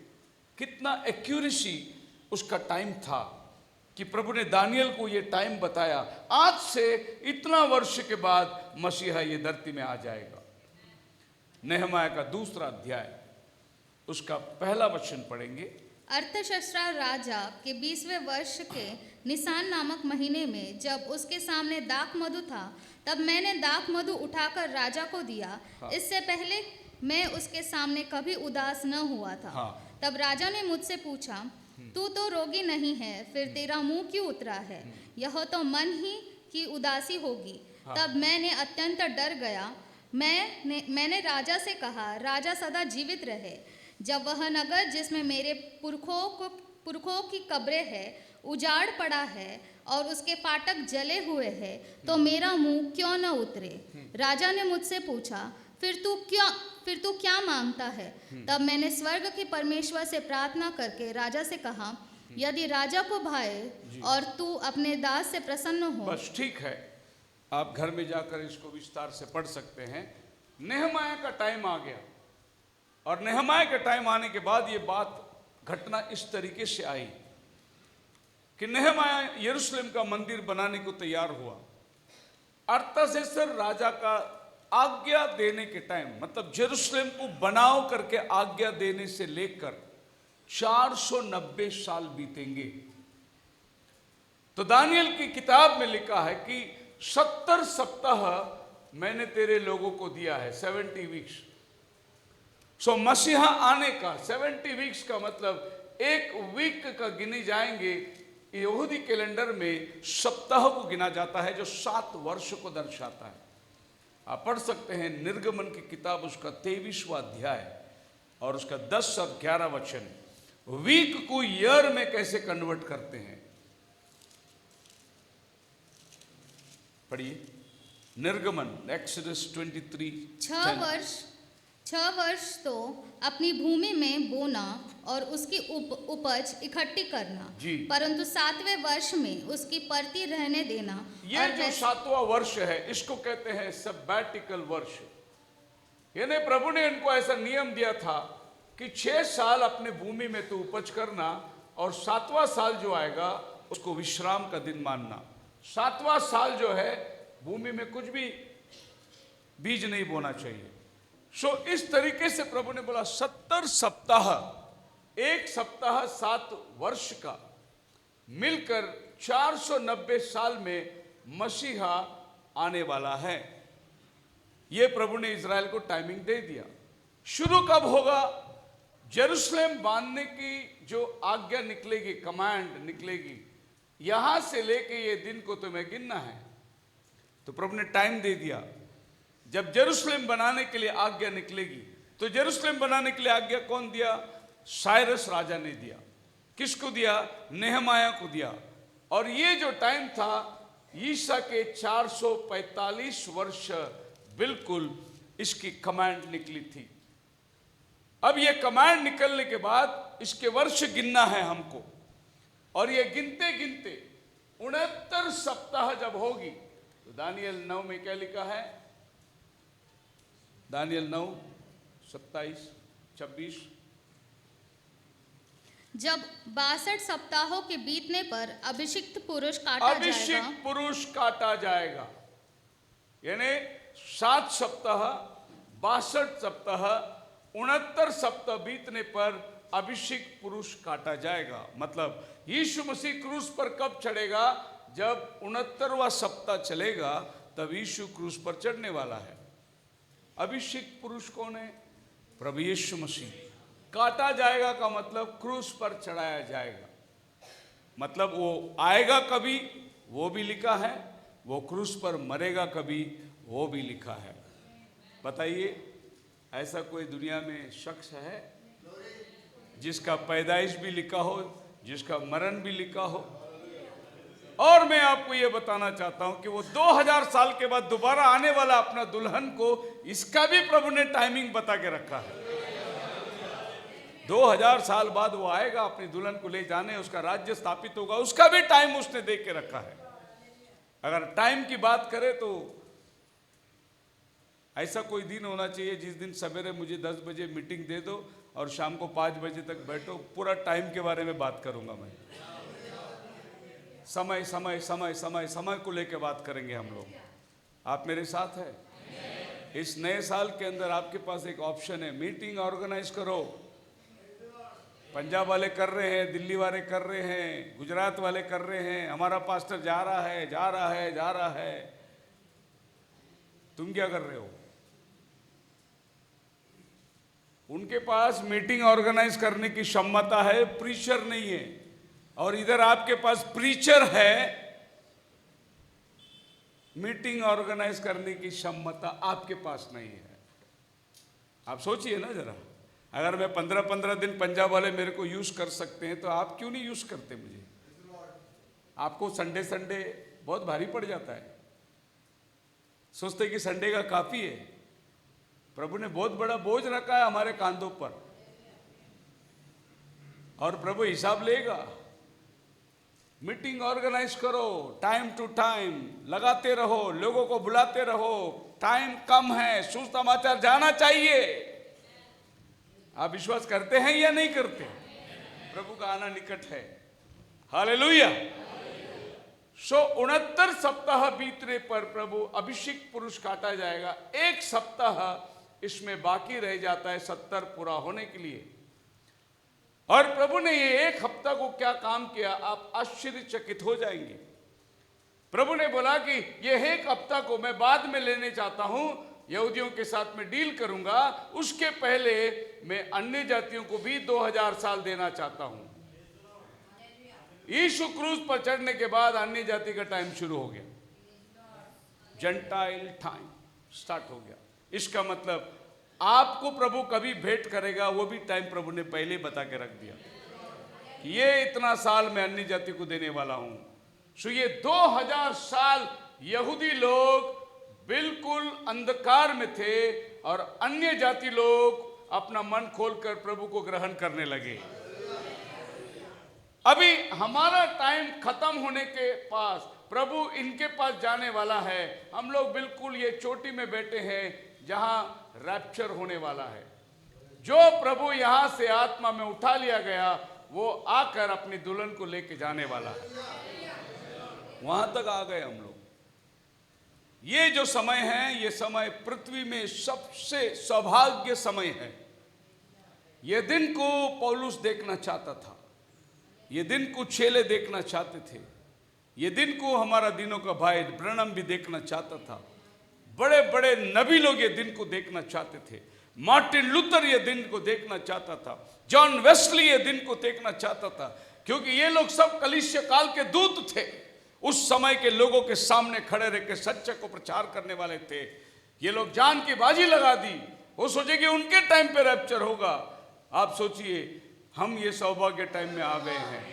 कितना एक्यूरेसी उसका टाइम था कि प्रभु ने दानियल को यह टाइम बताया। आज से इतना वर्ष के बाद मसीहा ये धरती में आ जाएगा। नेहमाया का 2 अध्याय, उसका पहला वचन पढ़ेंगे। अर्थशस्त्र राजा के 20वें वर्ष के निसान नामक महीने में जब उसके सामने दाख मधु था, तब मैंने दाख मधु उठाकर राजा को दिया। हाँ। इससे पहले मैं उसके सामने कभी उदास न हुआ था। हाँ। तब राजा ने मुझसे पूछा, तू तो रोगी नहीं है, फिर तेरा मुंह क्यों उतरा है? यह तो मन ही की उदासी होगी। हाँ। तब मैंने अत्यंत डर गया। मैंने राजा से कहा, राजा सदा जीवित रहे। जब वह नगर जिसमें मेरे पुरखों की कब्रें हैं उजाड़ पड़ा है और उसके फाटक जले हुए हैं, तो मेरा मुंह क्यों न उतरे? राजा ने मुझसे पूछा, फिर तू क्या मांगता है? तब मैंने स्वर्ग के परमेश्वर से प्रार्थना करके राजा से कहा, यदि राजा को भाए और तू अपने दास से प्रसन्न हो। बस ठीक है, आप घर में जाकर इसको विस्तार से पढ़ सकते हैं। नेहमाया का टाइम आ गया और नेहमाया के टाइम आने के बाद ये बात घटना इस तरीके से आई कि नेहमाया यरूशलेम का मंदिर बनाने को तैयार हुआ। अर्थशस्त्र राजा का आज्ञा देने के टाइम, मतलब यरूशलेम को बनाओ करके आज्ञा देने से लेकर 490 साल बीतेंगे। तो दानियल की किताब में लिखा है कि 70 सप्ताह मैंने तेरे लोगों को दिया है, 70 वीक्स। सो मसीहा आने का 70 वीक्स का मतलब 1 वीक का गिने जाएंगे। यहूदी कैलेंडर में सप्ताह को गिना जाता है जो 7 वर्ष को दर्शाता है। आप पढ़ सकते हैं निर्गमन की किताब, उसका 23वां अध्याय और उसका 10 और 11 वचन, वीक को ईयर में कैसे कन्वर्ट करते हैं। पढ़िए निर्गमन, एक्सोडस 23। 6 वर्ष तो अपनी भूमि में बोना और उसकी उपज इकट्ठी करना, परंतु 7वें वर्ष में उसकी परती रहने देना। ये जो 7वां वर्ष है इसको कहते हैं सबैटिकल वर्ष। यानी प्रभु ने इनको ऐसा नियम दिया था कि 6 साल अपने भूमि में तो उपज करना और 7वां साल जो आएगा उसको विश्राम का दिन मानना। 7वां साल जो है भूमि में कुछ भी बीज नहीं बोना चाहिए। सो इस तरीके से प्रभु ने बोला 70 सप्ताह, 1 सप्ताह 7 वर्ष का मिलकर 490 साल में मसीहा आने वाला है। यह प्रभु ने इजराइल को टाइमिंग दे दिया। शुरू कब होगा? जेरूसलेम बांधने की जो आज्ञा निकलेगी, कमांड निकलेगी, यहां से लेके ये दिन को तुम्हें गिनना है। तो प्रभु ने टाइम दे दिया। जब जेरूसलेम बनाने के लिए आज्ञा निकलेगी, तो जेरूसलेम बनाने के लिए आज्ञा कौन दिया? साइरस राजा ने दिया। किसको दिया? नेहमाया को दिया। और ये जो टाइम था ईसा के 445 वर्ष बिल्कुल इसकी कमांड निकली थी। अब ये कमांड निकलने के बाद इसके वर्ष गिनना है हमको, और ये गिनते गिनते 69 सप्ताह जब होगी, तो दानियल 9 में क्या लिखा है? दानियल 9, 27, 26। जब 62 सप्ताहों के बीतने पर अभिषिक्त पुरुष काटा जाएगा। यानी 7 सप्ताह, 62 सप्ताह, 69 सप्ताह बीतने पर अभिषिक्त पुरुष काटा जाएगा। मतलब यीशु मसीह क्रूस पर कब चढ़ेगा? जब 69वां सप्ताह चलेगा तब यीशु क्रूस पर चढ़ने वाला है। अभिषेक पुरुष कौन है? प्रभु यीशु मसीह काटा जाएगा का मतलब क्रूस पर चढ़ाया जाएगा, मतलब वो आएगा कभी वो भी लिखा है, वो क्रूस पर मरेगा कभी वो भी लिखा है। बताइए ऐसा कोई दुनिया में शख्स है जिसका पैदाइश भी लिखा हो, जिसका मरण भी लिखा हो? और मैं आपको ये बताना चाहता हूं कि वो 2000 साल के बाद दोबारा आने वाला अपना दुल्हन को, इसका भी प्रभु ने टाइमिंग बता के रखा है। 2000 साल बाद वो आएगा अपनी दुल्हन को ले जाने, उसका राज्य स्थापित होगा, उसका भी टाइम उसने दे के रखा है। अगर टाइम की बात करें तो ऐसा कोई दिन होना चाहिए जिस दिन सवेरे मुझे 10 बजे मीटिंग दे दो और शाम को 5 बजे तक बैठो, पूरा टाइम के बारे में बात करूंगा मैं। समय समय समय समय समय को लेकर बात करेंगे हम लोग। आप मेरे साथ है? इस नए साल के अंदर आपके पास एक ऑप्शन है, मीटिंग ऑर्गेनाइज करो। पंजाब वाले कर रहे हैं, दिल्ली वाले कर रहे हैं, गुजरात वाले कर रहे हैं, हमारा पास्टर जा रहा है जा रहा है जा रहा है। तुम क्या कर रहे हो? उनके पास मीटिंग ऑर्गेनाइज करने की क्षमता है, प्रीचर नहीं है। और इधर आपके पास प्रीचर है, मीटिंग ऑर्गेनाइज करने की क्षमता आपके पास नहीं है। आप सोचिए ना जरा, अगर मैं 15-15 दिन पंजाब वाले मेरे को यूज कर सकते हैं तो आप क्यों नहीं यूज करते मुझे? आपको संडे संडे बहुत भारी पड़ जाता है, सोचते कि संडे का काफी है। प्रभु ने बहुत बड़ा बोझ रखा है हमारे कांधों पर और प्रभु हिसाब लेगा। मीटिंग ऑर्गेनाइज करो, टाइम टू टाइम लगाते रहो, लोगों को बुलाते रहो। टाइम कम है, सुसमाचार जाना चाहिए। आप विश्वास करते हैं या नहीं करते? प्रभु का आना निकट है। हालेलुया। 69 सप्ताह बीतने पर प्रभु अभिषेक पुरुष काटा जाएगा। एक सप्ताह इसमें बाकी रह जाता है 70 पूरा होने के लिए। और प्रभु ने ये एक हफ्ता को क्या काम किया, आप आश्चर्यचकित हो जाएंगे। प्रभु ने बोला कि ये एक हफ्ता को मैं बाद में लेने चाहता हूं, यहूदियों के साथ में डील करूंगा, उसके पहले मैं अन्य जातियों को भी 2000 साल देना चाहता हूं। यीशु क्रूस पर चढ़ने के बाद अन्य जाति का टाइम शुरू हो गया, जेंटाइल टाइम स्टार्ट हो गया। इसका मतलब आपको प्रभु कभी भेंट करेगा वो भी टाइम प्रभु ने पहले बता के रख दिया कि ये इतना साल मैं अन्य जाति को देने वाला हूं। सो ये 2000 साल यहूदी लोग बिल्कुल अंधकार में थे और अन्य जाति लोग अपना मन खोलकर प्रभु को ग्रहण करने लगे। अभी हमारा टाइम खत्म होने के पास प्रभु इनके पास जाने वाला है। हम लोग बिल्कुल ये चोटी में बैठे हैं जहां रैप्चर होने वाला है। जो प्रभु यहां से आत्मा में उठा लिया गया वो आकर अपनी दुल्हन को लेके जाने वाला है। वहां तक आ गए हम लोग। ये जो समय है, ये समय पृथ्वी में सबसे सौभाग्य समय है। ये दिन को पौलुस देखना चाहता था, ये दिन को चेले देखना चाहते थे, ये दिन को हमारा दिनों का भाई ब्रनम भी देखना चाहता था। बड़े बड़े नबी लोग ये दिन को देखना चाहते थे। मार्टिन लूथर ये दिन को देखना चाहता था, जॉन वेस्ली ये दिन को देखना चाहता था, क्योंकि ये लोग सब कलीसिया काल के दूत थे। उस समय के लोगों के सामने खड़े रह के सच्चे को प्रचार करने वाले थे। ये लोग जान की बाजी लगा दी, वो सोचे कि उनके टाइम पे रैप्चर होगा। आप सोचिए हम ये सौभाग्य टाइम में आ गए हैं,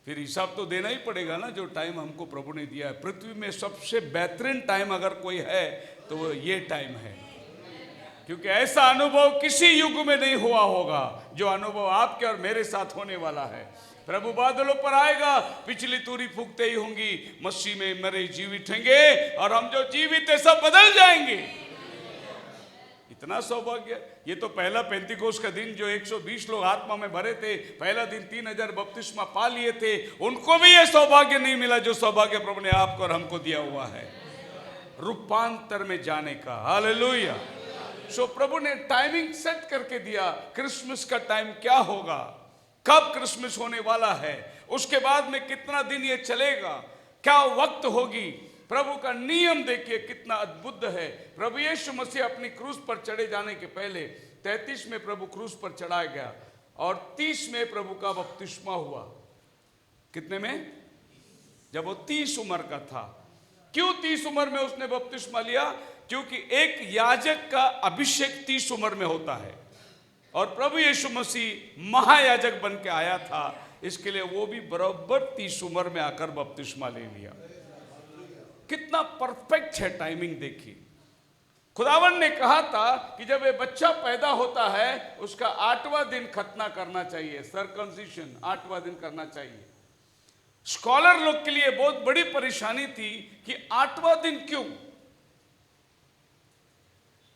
फिर हिसाब तो देना ही पड़ेगा ना जो टाइम हमको प्रभु ने दिया है। पृथ्वी में सबसे बेहतरीन टाइम अगर कोई है तो वो ये टाइम है, क्योंकि ऐसा अनुभव किसी युग में नहीं हुआ होगा जो अनुभव आपके और मेरे साथ होने वाला है। प्रभु बादलों पर आएगा, पिछली तूरी फूंकते ही होंगी, मसीह में मरे जीवित होंगे और हम जो जीवित है सब बदल जाएंगे। इतना सौभाग्य। ये तो पहला पेंतिकोस का दिन जो 120 लोग आत्मा में भरे थे, पहला दिन 3000 बपतिस्मा पा लिए थे, उनको भी ये सौभाग्य नहीं मिला जो सौभाग्य प्रभु ने आपको और हमको दिया हुआ है, रूपांतर में जाने का। हालेलुया। सो प्रभु ने टाइमिंग सेट करके दिया, क्रिसमस का टाइम क्या होगा, कब क्रिसमस होने वाला है, उसके बाद में कितना दिन ये चलेगा, क्या वक्त होगी, प्रभु का नियम देखिए कितना अद्भुत है। प्रभु यीशु मसीह अपनी क्रूस पर चढ़े जाने के पहले 33 में प्रभु क्रूस पर चढ़ाया गया और 30 में प्रभु का बपतिस्मा हुआ। कितने में? जब वो 30 उम्र का था। क्यों 30 उम्र में उसने बपतिस्मा लिया? क्योंकि एक याजक का अभिषेक 30 उम्र में होता है और प्रभु यीशु मसीह महायाजक बन के आया था, इसके लिए वो भी बराबर 30 उम्र में आकर बपतिस्मा ले लिया। कितना परफेक्ट है टाइमिंग देखिए। खुदावन ने कहा था कि जब ये बच्चा पैदा होता है उसका 8वां दिन खतना करना चाहिए, सर्कमसिशन 8वां दिन करना चाहिए। स्कॉलर लोग के लिए बहुत बड़ी परेशानी थी कि 8वां दिन क्यों।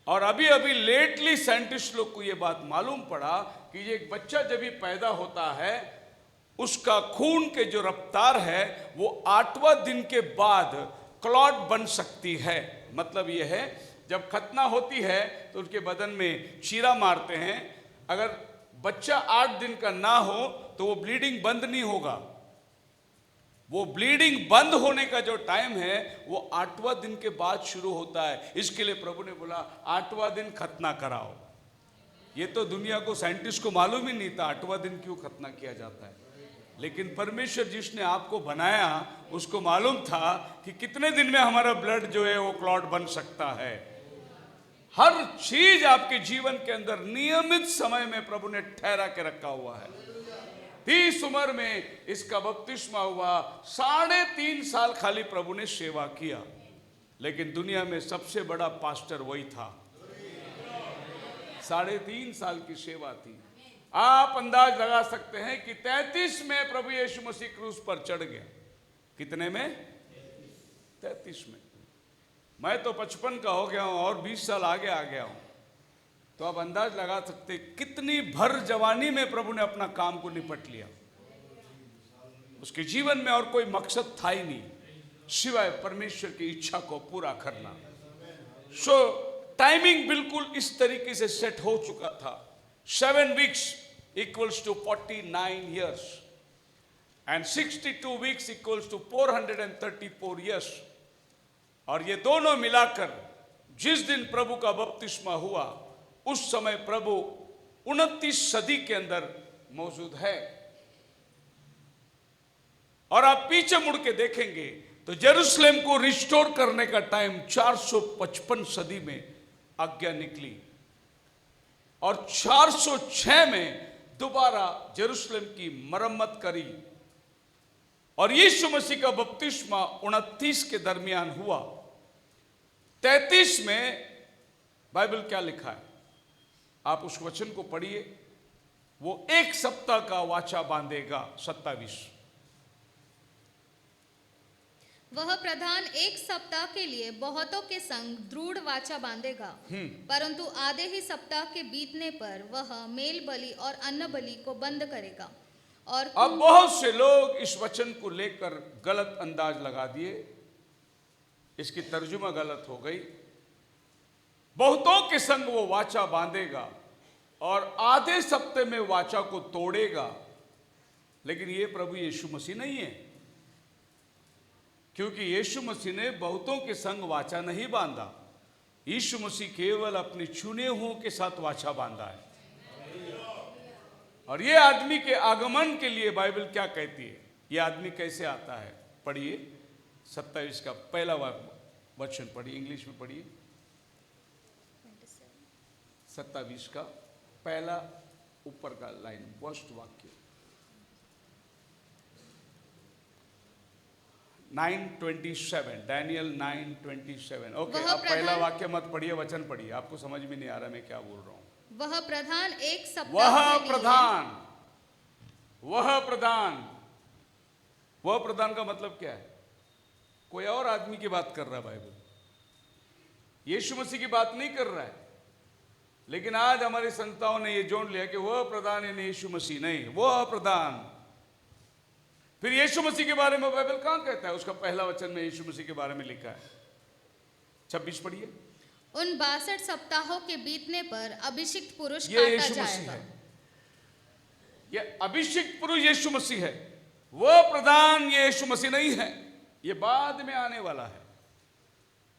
और अभी अभी लेटली साइंटिस्ट लोग को यह बात मालूम पड़ा कि ये एक बच्चा जब भी पैदा होता है उसका खून के जो रफ्तार है वो 8वां दिन के बाद क्लॉट बन सकती है। मतलब यह है जब खतना होती है तो उनके बदन में चीरा मारते हैं, अगर बच्चा 8 दिन का ना हो तो वो ब्लीडिंग बंद नहीं होगा। वो ब्लीडिंग बंद होने का जो टाइम है वो 8वां दिन के बाद शुरू होता है। इसके लिए प्रभु ने बोला 8वां दिन खतना कराओ। ये तो दुनिया को, साइंटिस्ट को मालूम ही नहीं था 8वां दिन क्यों खतना किया जाता है, लेकिन परमेश्वर जिसने आपको बनाया उसको मालूम था कि कितने दिन में हमारा ब्लड जो है वो क्लॉट बन सकता है। हर चीज आपके जीवन के अंदर नियमित समय में प्रभु ने ठहरा के रखा हुआ है। 30 उम्र में इसका बपतिस्मा हुआ, 3.5 साल खाली प्रभु ने सेवा किया, लेकिन दुनिया में सबसे बड़ा पास्टर वही था। 3.5 साल की सेवा थी। आप अंदाज लगा सकते हैं कि 33 में प्रभु यीशु मसीह क्रूस पर चढ़ गया। कितने में? 33 में। मैं तो 55 का हो गया हूं और 20 साल आगे आ गया हूं, तो आप अंदाज लगा सकते कितनी भर जवानी में प्रभु ने अपना काम को निपट लिया। उसके जीवन में और कोई मकसद था ही नहीं सिवाय परमेश्वर की इच्छा को पूरा करना। सो टाइमिंग बिल्कुल इस तरीके से सेट हो चुका था। 7 weeks equals to 49 years and 62 weeks equals to 434 years। और ये दोनों मिलाकर जिस दिन प्रभु का बपतिस्मा हुआ उस समय प्रभु 29 सदी के अंदर मौजूद है। और आप पीछे मुड़ के देखेंगे तो जेरूसलेम को रिस्टोर करने का टाइम 455 सदी में आज्ञा निकली और 406 में दोबारा जेरूसलेम की मरम्मत करी और यीशु मसीह का बपतिस्मा 29 के दरमियान हुआ। 33 में बाइबल क्या लिखा है आप उस वचन को पढ़िए। वो 1 सप्ताह का वाचा बांधेगा। 27 वह प्रधान 1 सप्ताह के लिए बहुतों के संग दृढ़ वाचा बांधेगा, परंतु आधे ही सप्ताह के बीतने पर वह मेल बलि और अन्न बलि को बंद करेगा। और अब बहुत से लोग इस वचन को लेकर गलत अंदाज लगा दिए, इसकी तर्जुमा गलत हो गई। बहुतों के संग वो वाचा बांधेगा और आधे सप्ते में वाचा को तोड़ेगा, लेकिन ये प्रभु यीशु मसीह नहीं है, क्योंकि यीशु मसीह ने बहुतों के संग वाचा नहीं बांधा। यीशु मसीह केवल अपने चुने हुओं के साथ वाचा बांधा है। और ये आदमी के आगमन के लिए बाइबल क्या कहती है, ये आदमी कैसे आता है? पढ़िए 27 का पहला वचन पढ़िए, इंग्लिश में पढ़िए। 27 का पहला ऊपर का लाइन, फर्स्ट वाक्य। 9:27, डैनियल 9:27। ओके, अब पहला वाक्य मत पढ़िए, वचन पढ़िए, आपको समझ में नहीं आ रहा मैं क्या बोल रहा हूं। वह प्रधान 1 सप्ताह वह प्रधान का मतलब क्या है? कोई और आदमी की बात कर रहा है बाइबल, यीशु मसीह की बात नहीं कर रहा है। लेकिन आज हमारी संस्थाओं ने ये जोड़ लिया कि वह प्रधान यानी यीशु मसीह नहीं, वह प्रधान। फिर यीशु मसीह के बारे में बाइबल कहां कहता है? उसका पहला वचन में यीशु मसीह के बारे में लिखा है। 26 पढ़िए। उन 62 सप्ताहों के बीतने पर अभिषिक्त पुरुष ये काटा यीशु मसीह जाएगा। है, ये अभिषिक्त पुरुष यीशु मसीह है। वह प्रधान ये यीशु मसीह नहीं है, ये बाद में आने वाला है।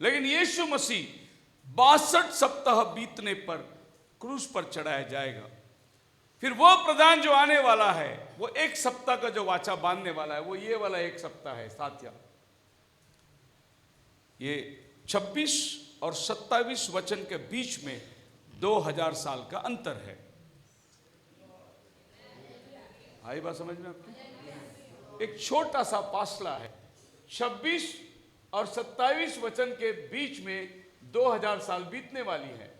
लेकिन यीशु मसीह 62 सप्ताह बीतने पर क्रूस पर चढ़ाया जाएगा। फिर वो प्रधान जो आने वाला है, वो 1 सप्ताह का जो वाचा बांधने वाला है, वो ये वाला 1 सप्ताह है साथिया। ये 26 और 27 वचन के बीच में 2000 साल का अंतर है। आई बात समझ में आपकी? एक छोटा सा फासला है। 26 और 27 वचन के बीच में 2000 साल बीतने वाली है।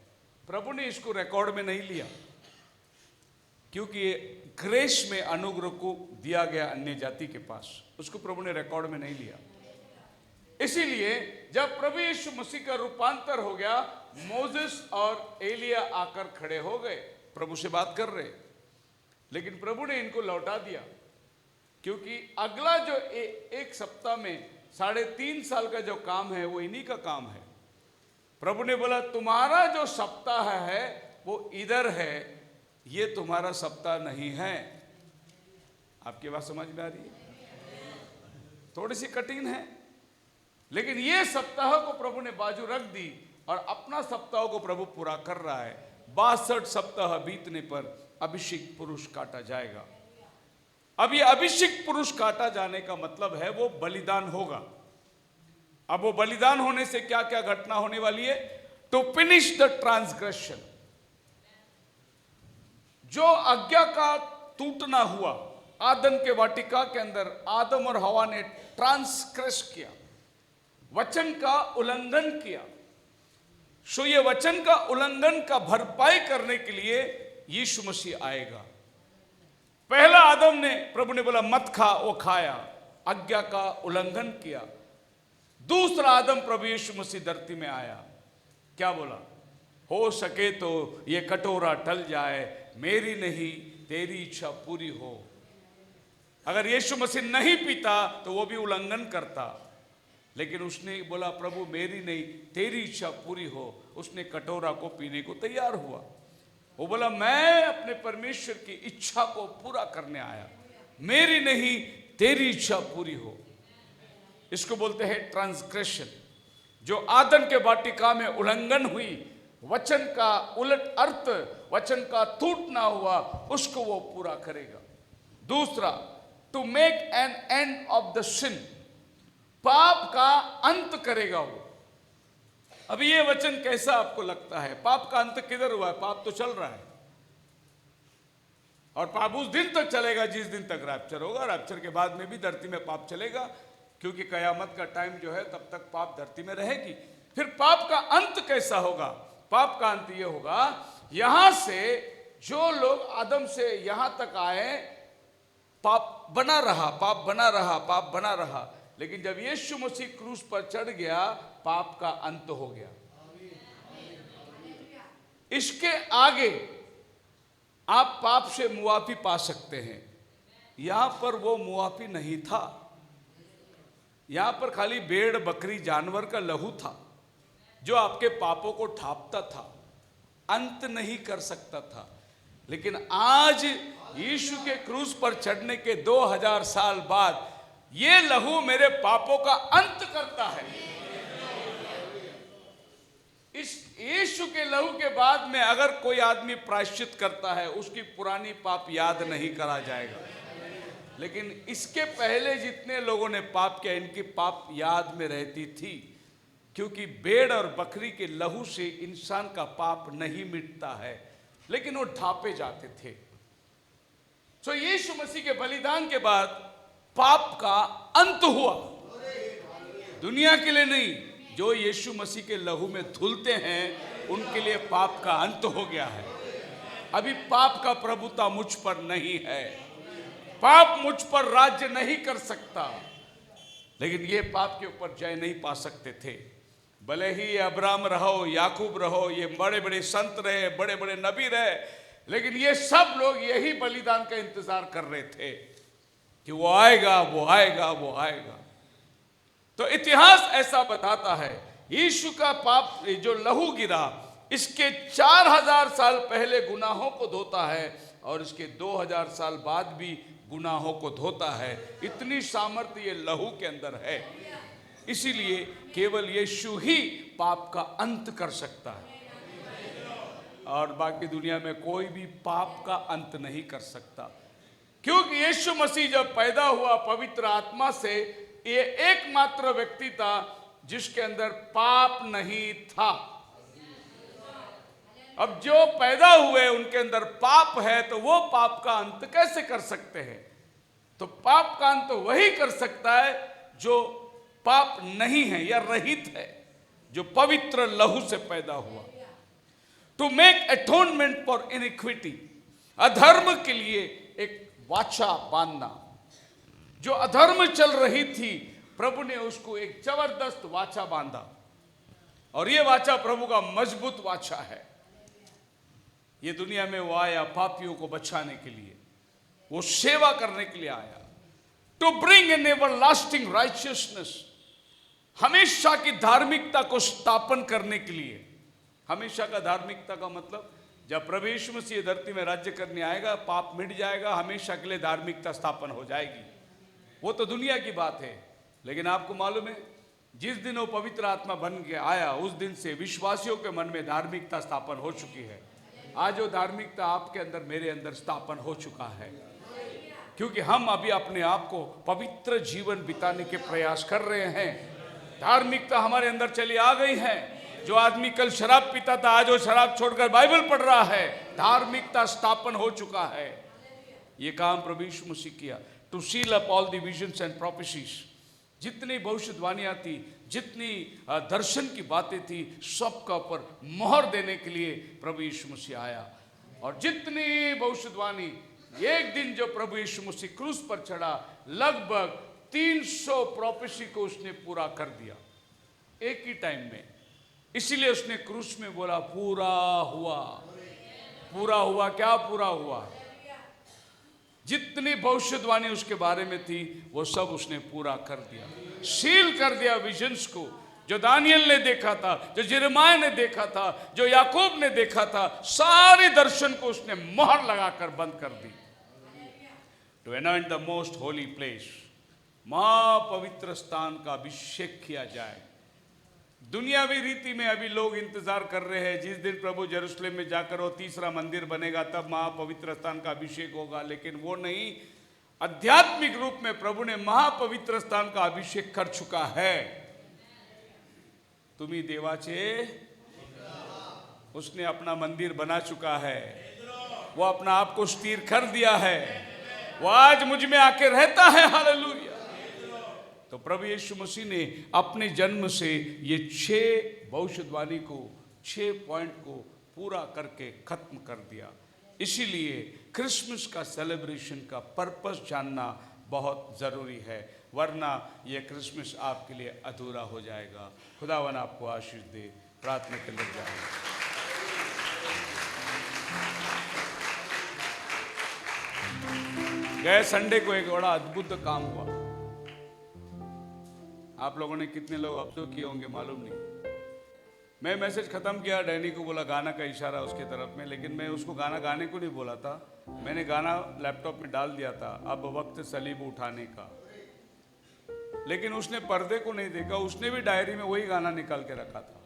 प्रभु ने इसको रिकॉर्ड में नहीं लिया, क्योंकि ये ग्रेस में अनुग्रह को दिया गया अन्य जाति के पास, उसको प्रभु ने रिकॉर्ड में नहीं लिया। इसीलिए जब प्रभु यीशु मसीह का रूपांतर हो गया, मोसेस और एलिया आकर खड़े हो गए, प्रभु से बात कर रहे, लेकिन प्रभु ने इनको लौटा दिया, क्योंकि अगला जो 1 सप्ताह में 3.5 साल का जो काम है वो इन्हीं का काम है। प्रभु ने बोला तुम्हारा जो सप्ताह है वो इधर है, ये तुम्हारा सप्ताह नहीं है। आपकी बात समझ में आ रही है? थोड़ी सी कठिन है, लेकिन ये सप्ताह को प्रभु ने बाजू रख दी और अपना सप्ताह को प्रभु पूरा कर रहा है। 62 सप्ताह बीतने पर अभिषेक पुरुष काटा जाएगा। अब ये अभिषेक पुरुष काटा जाने का मतलब है वो बलिदान होगा। अब वो बलिदान होने से क्या क्या घटना होने वाली है? टू फिनिश द ट्रांसग्रेशन, जो आज्ञा का टूटना हुआ आदम के वाटिका के अंदर, आदम और हवा ने ट्रांसग्रेस किया, वचन का उल्लंघन किया। सो ये वचन का उल्लंघन का भरपाई करने के लिए यीशु मसीह आएगा। पहला आदम ने, प्रभु ने बोला मत खा, वो खाया, आज्ञा का उल्लंघन किया। दूसरा आदम प्रभु यीशु मसीह धरती में आया, क्या बोला? हो सके तो ये कटोरा टल जाए, मेरी नहीं तेरी इच्छा पूरी हो। अगर यीशु मसीह नहीं पीता तो वो भी उल्लंघन करता, लेकिन उसने बोला प्रभु मेरी नहीं तेरी इच्छा पूरी हो। उसने कटोरा को पीने को तैयार हुआ। वो बोला मैं अपने परमेश्वर की इच्छा को पूरा करने आया, मेरी नहीं तेरी इच्छा पूरी हो। इसको बोलते हैं ट्रांसग्रेशन। जो आदम के वाटिका में उल्लंघन हुई, वचन का उलट अर्थ, वचन का टूटना हुआ, उसको वो पूरा करेगा। दूसरा, to make an end of the sin, पाप का अंत करेगा वो। अभी ये वचन कैसा आपको लगता है? पाप का अंत किधर हुआ है? पाप तो चल रहा है, और पाप उस दिन तक चलेगा जिस दिन तक रैप्चर होगा। रैप्चर के बाद में भी धरती में पाप चलेगा, क्योंकि कयामत का टाइम जो है तब तक पाप धरती में रहेगी। फिर पाप का अंत कैसा होगा? पाप का अंत ये होगा, यहां से जो लोग आदम से यहां तक आए, पाप बना रहा, पाप बना रहा, पाप बना रहा, लेकिन जब यीशु मसीह क्रूस पर चढ़ गया, पाप का अंत हो गया। इसके आगे आप पाप से मुआफी पा सकते हैं। यहां पर वो मुआफी नहीं था, यहां पर खाली भेड़ बकरी जानवर का लहू था जो आपके पापों को ढांपता था, अंत नहीं कर सकता था। लेकिन आज यीशु के क्रूस पर चढ़ने के 2000 साल बाद ये लहू मेरे पापों का अंत करता है। इस यीशु के लहू के बाद में अगर कोई आदमी प्रायश्चित करता है, उसकी पुरानी पाप याद नहीं करा जाएगा। लेकिन इसके पहले जितने लोगों ने पाप किया, इनकी पाप याद में रहती थी, क्योंकि भेड़ और बकरी के लहू से इंसान का पाप नहीं मिटता है, लेकिन वो ढांपे जाते थे। तो यीशु मसीह के बलिदान के बाद पाप का अंत हुआ, दुनिया के लिए नहीं। जो यीशु मसीह के लहू में धुलते हैं उनके लिए पाप का अंत हो गया है। अभी पाप का प्रभुता मुझ पर नहीं है, पाप मुझ पर राज्य नहीं कर सकता। लेकिन ये पाप के ऊपर जय नहीं पा सकते थे। भले ही अब्राहम रहो, याकूब रहो, ये बड़े बड़े संत रहे, बड़े बड़े नबी रहे, लेकिन ये सब लोग यही बलिदान का इंतजार कर रहे थे कि वो आएगा, वो आएगा, वो आएगा। तो इतिहास ऐसा बताता है, यीशु का पाप जो लहू गिरा, इसके 4000 साल पहले गुनाहों को धोता है और इसके 2000 साल बाद भी गुनाहों को धोता है। इतनी सामर्थ्य ये लहू के अंदर है। इसीलिए केवल यीशु ही पाप का अंत कर सकता है, और बाकी दुनिया में कोई भी पाप का अंत नहीं कर सकता। क्योंकि यीशु मसीह जब पैदा हुआ पवित्र आत्मा से, ये एकमात्र व्यक्ति था जिसके अंदर पाप नहीं था। अब जो पैदा हुए उनके अंदर पाप है, तो वो पाप का अंत कैसे कर सकते हैं? तो पाप का अंत वही कर सकता है जो पाप नहीं है या रहित है, जो पवित्र लहू से पैदा हुआ। To make atonement for iniquity, अधर्म के लिए एक वाचा बांधना। जो अधर्म चल रही थी, प्रभु ने उसको एक जबरदस्त वाचा बांधा, और ये वाचा प्रभु का मजबूत वाचा है। ये दुनिया में वो आया पापियों को बचाने के लिए, वो सेवा करने के लिए आया। To bring an everlasting righteousness, हमेशा की धार्मिकता को स्थापन करने के लिए। हमेशा का धार्मिकता का मतलब, जब प्रभु यीशु मसीह धरती में राज्य करने आएगा, पाप मिट जाएगा, हमेशा के लिए धार्मिकता स्थापन हो जाएगी। वो तो दुनिया की बात है, लेकिन आपको मालूम है, जिस दिन वो पवित्र आत्मा बन के आया, उस दिन से विश्वासियों के मन में धार्मिकता स्थापन हो चुकी है। आज वो धार्मिकता आपके अंदर, मेरे अंदर स्थापन हो चुका है, क्योंकि हम अभी अपने आप को पवित्र जीवन बिताने के प्रयास कर रहे हैं। धार्मिकता हमारे अंदर चली आ गई है। जो आदमी कल शराब पीता था, आज वो शराब छोड़कर बाइबल पढ़ रहा है। धार्मिकता स्थापन हो चुका है। ये काम प्रभु यीशु मसीह किया। To seal up all the visions and prophecies, जितनी भविष्यवाणियां थी, जितनी दर्शन की बातें थी, सबका ऊपर मोहर देने के लिए प्रभु यीशु मसीह आया। और जितनी भविष्यवाणी, एक दिन जो प्रभु यीशु मसीह क्रूस पर चढ़ा, लगभग 300 प्रोफेसी को उसने पूरा कर दिया एक ही टाइम में। इसीलिए उसने क्रूस में बोला, पूरा हुआ। पूरा हुआ, क्या पूरा हुआ? जितनी भविष्यवाणी उसके बारे में थी, वो सब उसने पूरा कर दिया, सील कर दिया विजन्स को। जो दानियल ने देखा था, जो यिर्मयाह ने देखा था, जो याकूब ने देखा था, सारे दर्शन को उसने मोहर लगाकर बंद कर दी। To anoint the most holy place, महापवित्र स्थान का अभिषेक किया जाए। दुनियावी रीति में अभी लोग इंतजार कर रहे हैं, जिस दिन प्रभु यरूशलेम में जाकर वो तीसरा मंदिर बनेगा, तब महापवित्र स्थान का अभिषेक होगा। लेकिन वो नहीं, आध्यात्मिक रूप में प्रभु ने महापवित्र स्थान का अभिषेक कर चुका है। तुम्ही देवाचे, उसने अपना मंदिर बना चुका है। वो अपना आप को स्थिर कर दिया है। वो आज मुझ में आके रहता है। हालेलुया। तो प्रभु यीशु मसीह ने अपने जन्म से ये 6 भविष्यवाणी को, 6 पॉइंट को पूरा करके खत्म कर दिया। इसीलिए क्रिसमस का सेलिब्रेशन का पर्पस जानना बहुत ज़रूरी है, वरना ये क्रिसमस आपके लिए अधूरा हो जाएगा। खुदावन आपको आशीष दे। प्रार्थना के लिए जाएंगे। गए संडे को एक बड़ा अद्भुत काम हुआ। आप लोगों ने कितने लोग ऑब्जर्व किए होंगे मालूम नहीं। मैं मैसेज खत्म किया, डैनी को बोला गाना का इशारा उसके तरफ में, लेकिन मैं उसको गाना गाने को नहीं बोला था। मैंने गाना लैपटॉप में डाल दिया था, अब वक्त सलीब उठाने का। लेकिन उसने पर्दे को नहीं देखा, उसने भी डायरी में वही गाना निकाल के रखा था।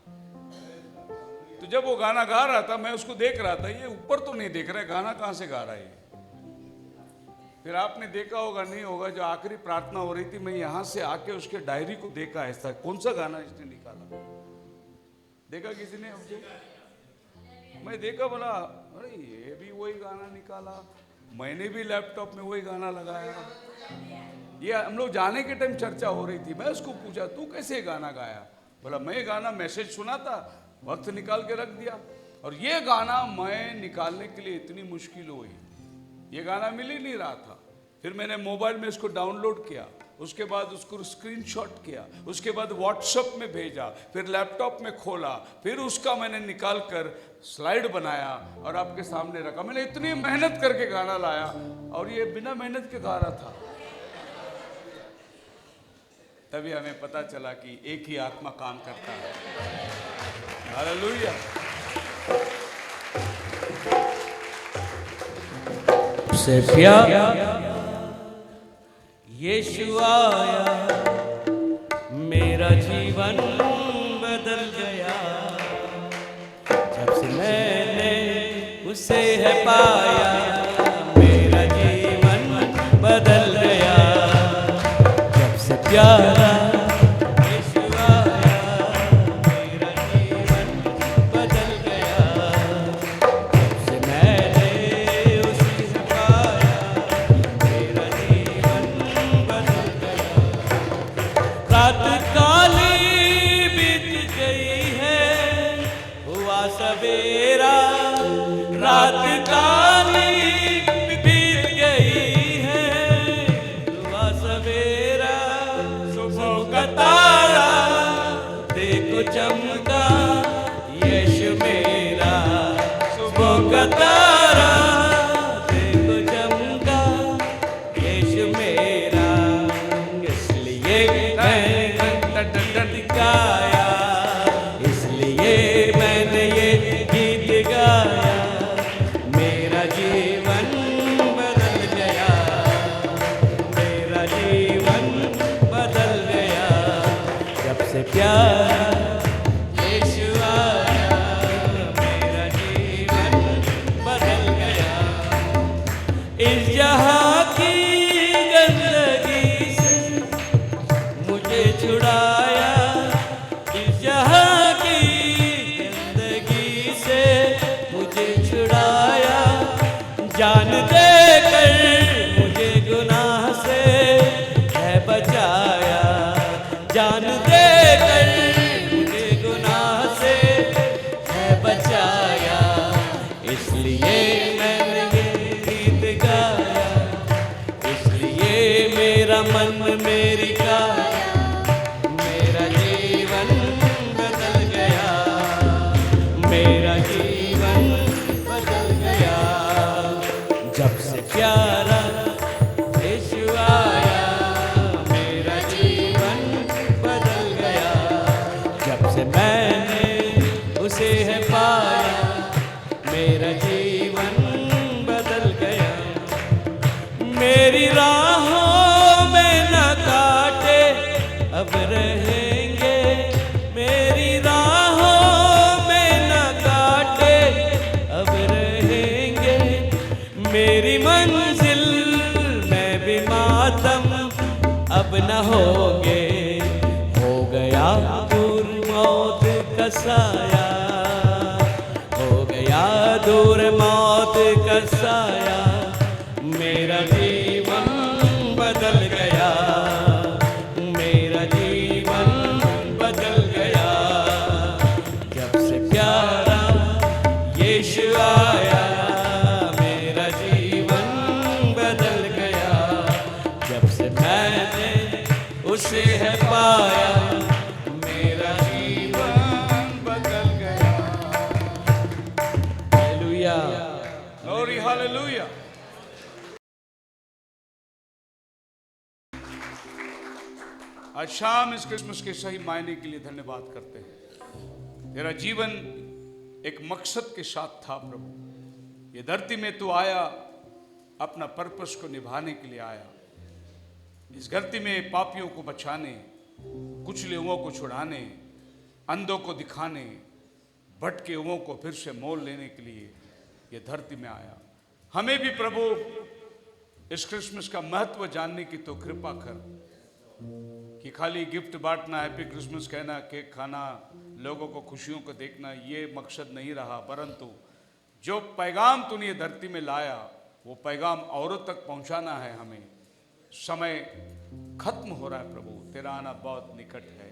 तो जब वो गाना गा रहा था, मैं उसको देख रहा था, ये ऊपर तो नहीं देख रहा है, गाना कहाँ से गा रहा है। फिर आपने देखा होगा, नहीं होगा, जो आखिरी प्रार्थना हो रही थी, मैं यहाँ से आके उसके डायरी को देखा, ऐसा कौन सा गाना इसने निकाला, देखा किसी ने? मैं देखा, बोला अरे ये भी वही गाना निकाला, मैंने भी लैपटॉप में वही गाना लगाया। ये हम लोग जाने के टाइम चर्चा हो रही थी। मैं उसको पूछा, तू कैसे गाना गाया? बोला मैं गाना मैसेज सुना था, वक्त निकाल के रख दिया। और ये गाना मैं निकालने के लिए इतनी मुश्किल हुई, ये गाना मिल ही नहीं रहा था। फिर मैंने मोबाइल में इसको डाउनलोड किया, उसके बाद उसको स्क्रीनशॉट किया, उसके बाद व्हाट्सएप में भेजा, फिर लैपटॉप में खोला, फिर उसका मैंने निकाल कर स्लाइड बनाया और आपके सामने रखा। मैंने इतनी मेहनत करके गाना लाया और ये बिना मेहनत के गा रहा था। तभी हमें पता चला कि एक ही आत्मा काम करता है। हालेलुया। से प्यार यीशु आया, मेरा जीवन बदल गया। जब से मैंने उसे है पाया, मेरा जीवन बदल गया। जब से प्यारा यीशु आया, मेरा जीवन बदल गया। जब से मैंने उसे है पाया, मेरा जीवन बदल गया। रात काली बीत गई है, हुआ सवेरा। रात काली बीत गई है, हुआ सवेरा। सुबह का तारा देखो चमका, यीशु मेरा। सुबह का तारा देखो चमका, यीशु मेरा। इसलिए गाया, इसलिए मैंने ये गीत गाया। मेरा जीवन बदल गया, मेरा जीवन बदल गया। जब से प्यारा यीशु आया, मेरा जीवन बदल गया। इस जहां की गंदगी से मुझे छुड़ाया, इस जहां की गंदगी से मुझे छुड़ाया। जान देकर मुझे गुनाह से है बचाया, जान देकर मुझे गुनाह से है बचाया। इसलिए मैंने ये गीत गाया, इसलिए मेरा मन मेरी काया। मेरा जीवन बदल गया, मेरा जीवन बदल गया। जब से प्यारा यीशु आया, मेरा जीवन बदल गया। जब से मैंने उसे है पाया, मेरा जीवन बदल गया। मेरी राहों में न काटे अब रहेंगे, मेरी राहों में न काटे अब रहेंगे। मेरी मंजिल में भी मातम अब न होंगे। हो गया दूर मौत का साया, हो गया दूर मौत का साया। मेरा जीवन बदल गया, मेरा जीवन बदल गया। जब से प्यारा यीशु आया, मेरा जीवन बदल गया। जब से मैंने उसे है पाया, मेरा जीवन बदल गया। Hallelujah, glory hallelujah. आज शाम इस क्रिसमस के सही मायने के लिए धन्यवाद करते हैं। तेरा जीवन एक मकसद के साथ था प्रभु। ये धरती में तू आया, अपना पर्पस को निभाने के लिए आया। इस धरती में पापियों को बचाने, कुचले हुओं को छुड़ाने, अंधों को दिखाने, भटके हुओं को फिर से मोल लेने के लिए ये धरती में आया। हमें भी प्रभु इस क्रिसमस का महत्व जानने की तो कृपा कर, कि खाली गिफ्ट बांटना, हैप्पी क्रिसमस कहना, केक खाना, लोगों को खुशियों को देखना, ये मकसद नहीं रहा। परंतु जो पैगाम तूने ये धरती में लाया, वो पैगाम औरों तक पहुंचाना है हमें। समय खत्म हो रहा है प्रभु, तेरा आना बहुत निकट है।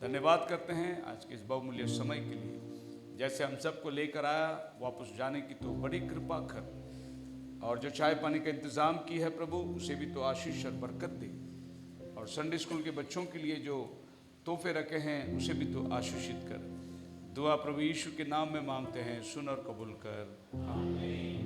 धन्यवाद करते हैं आज के इस बहुमूल्य समय के लिए। जैसे हम सबको लेकर आया, वापस जाने की तो बड़ी कृपा कर। और जो चाय पानी का इंतज़ाम की है प्रभु, उसे भी तो आशीष और बरकत दे। और संडे स्कूल के बच्चों के लिए जो तोहफे रखे हैं, उसे भी तो आशीषित कर। दुआ प्रभु यीशु के नाम में मांगते हैं, सुन और कबूल कर, आमीन।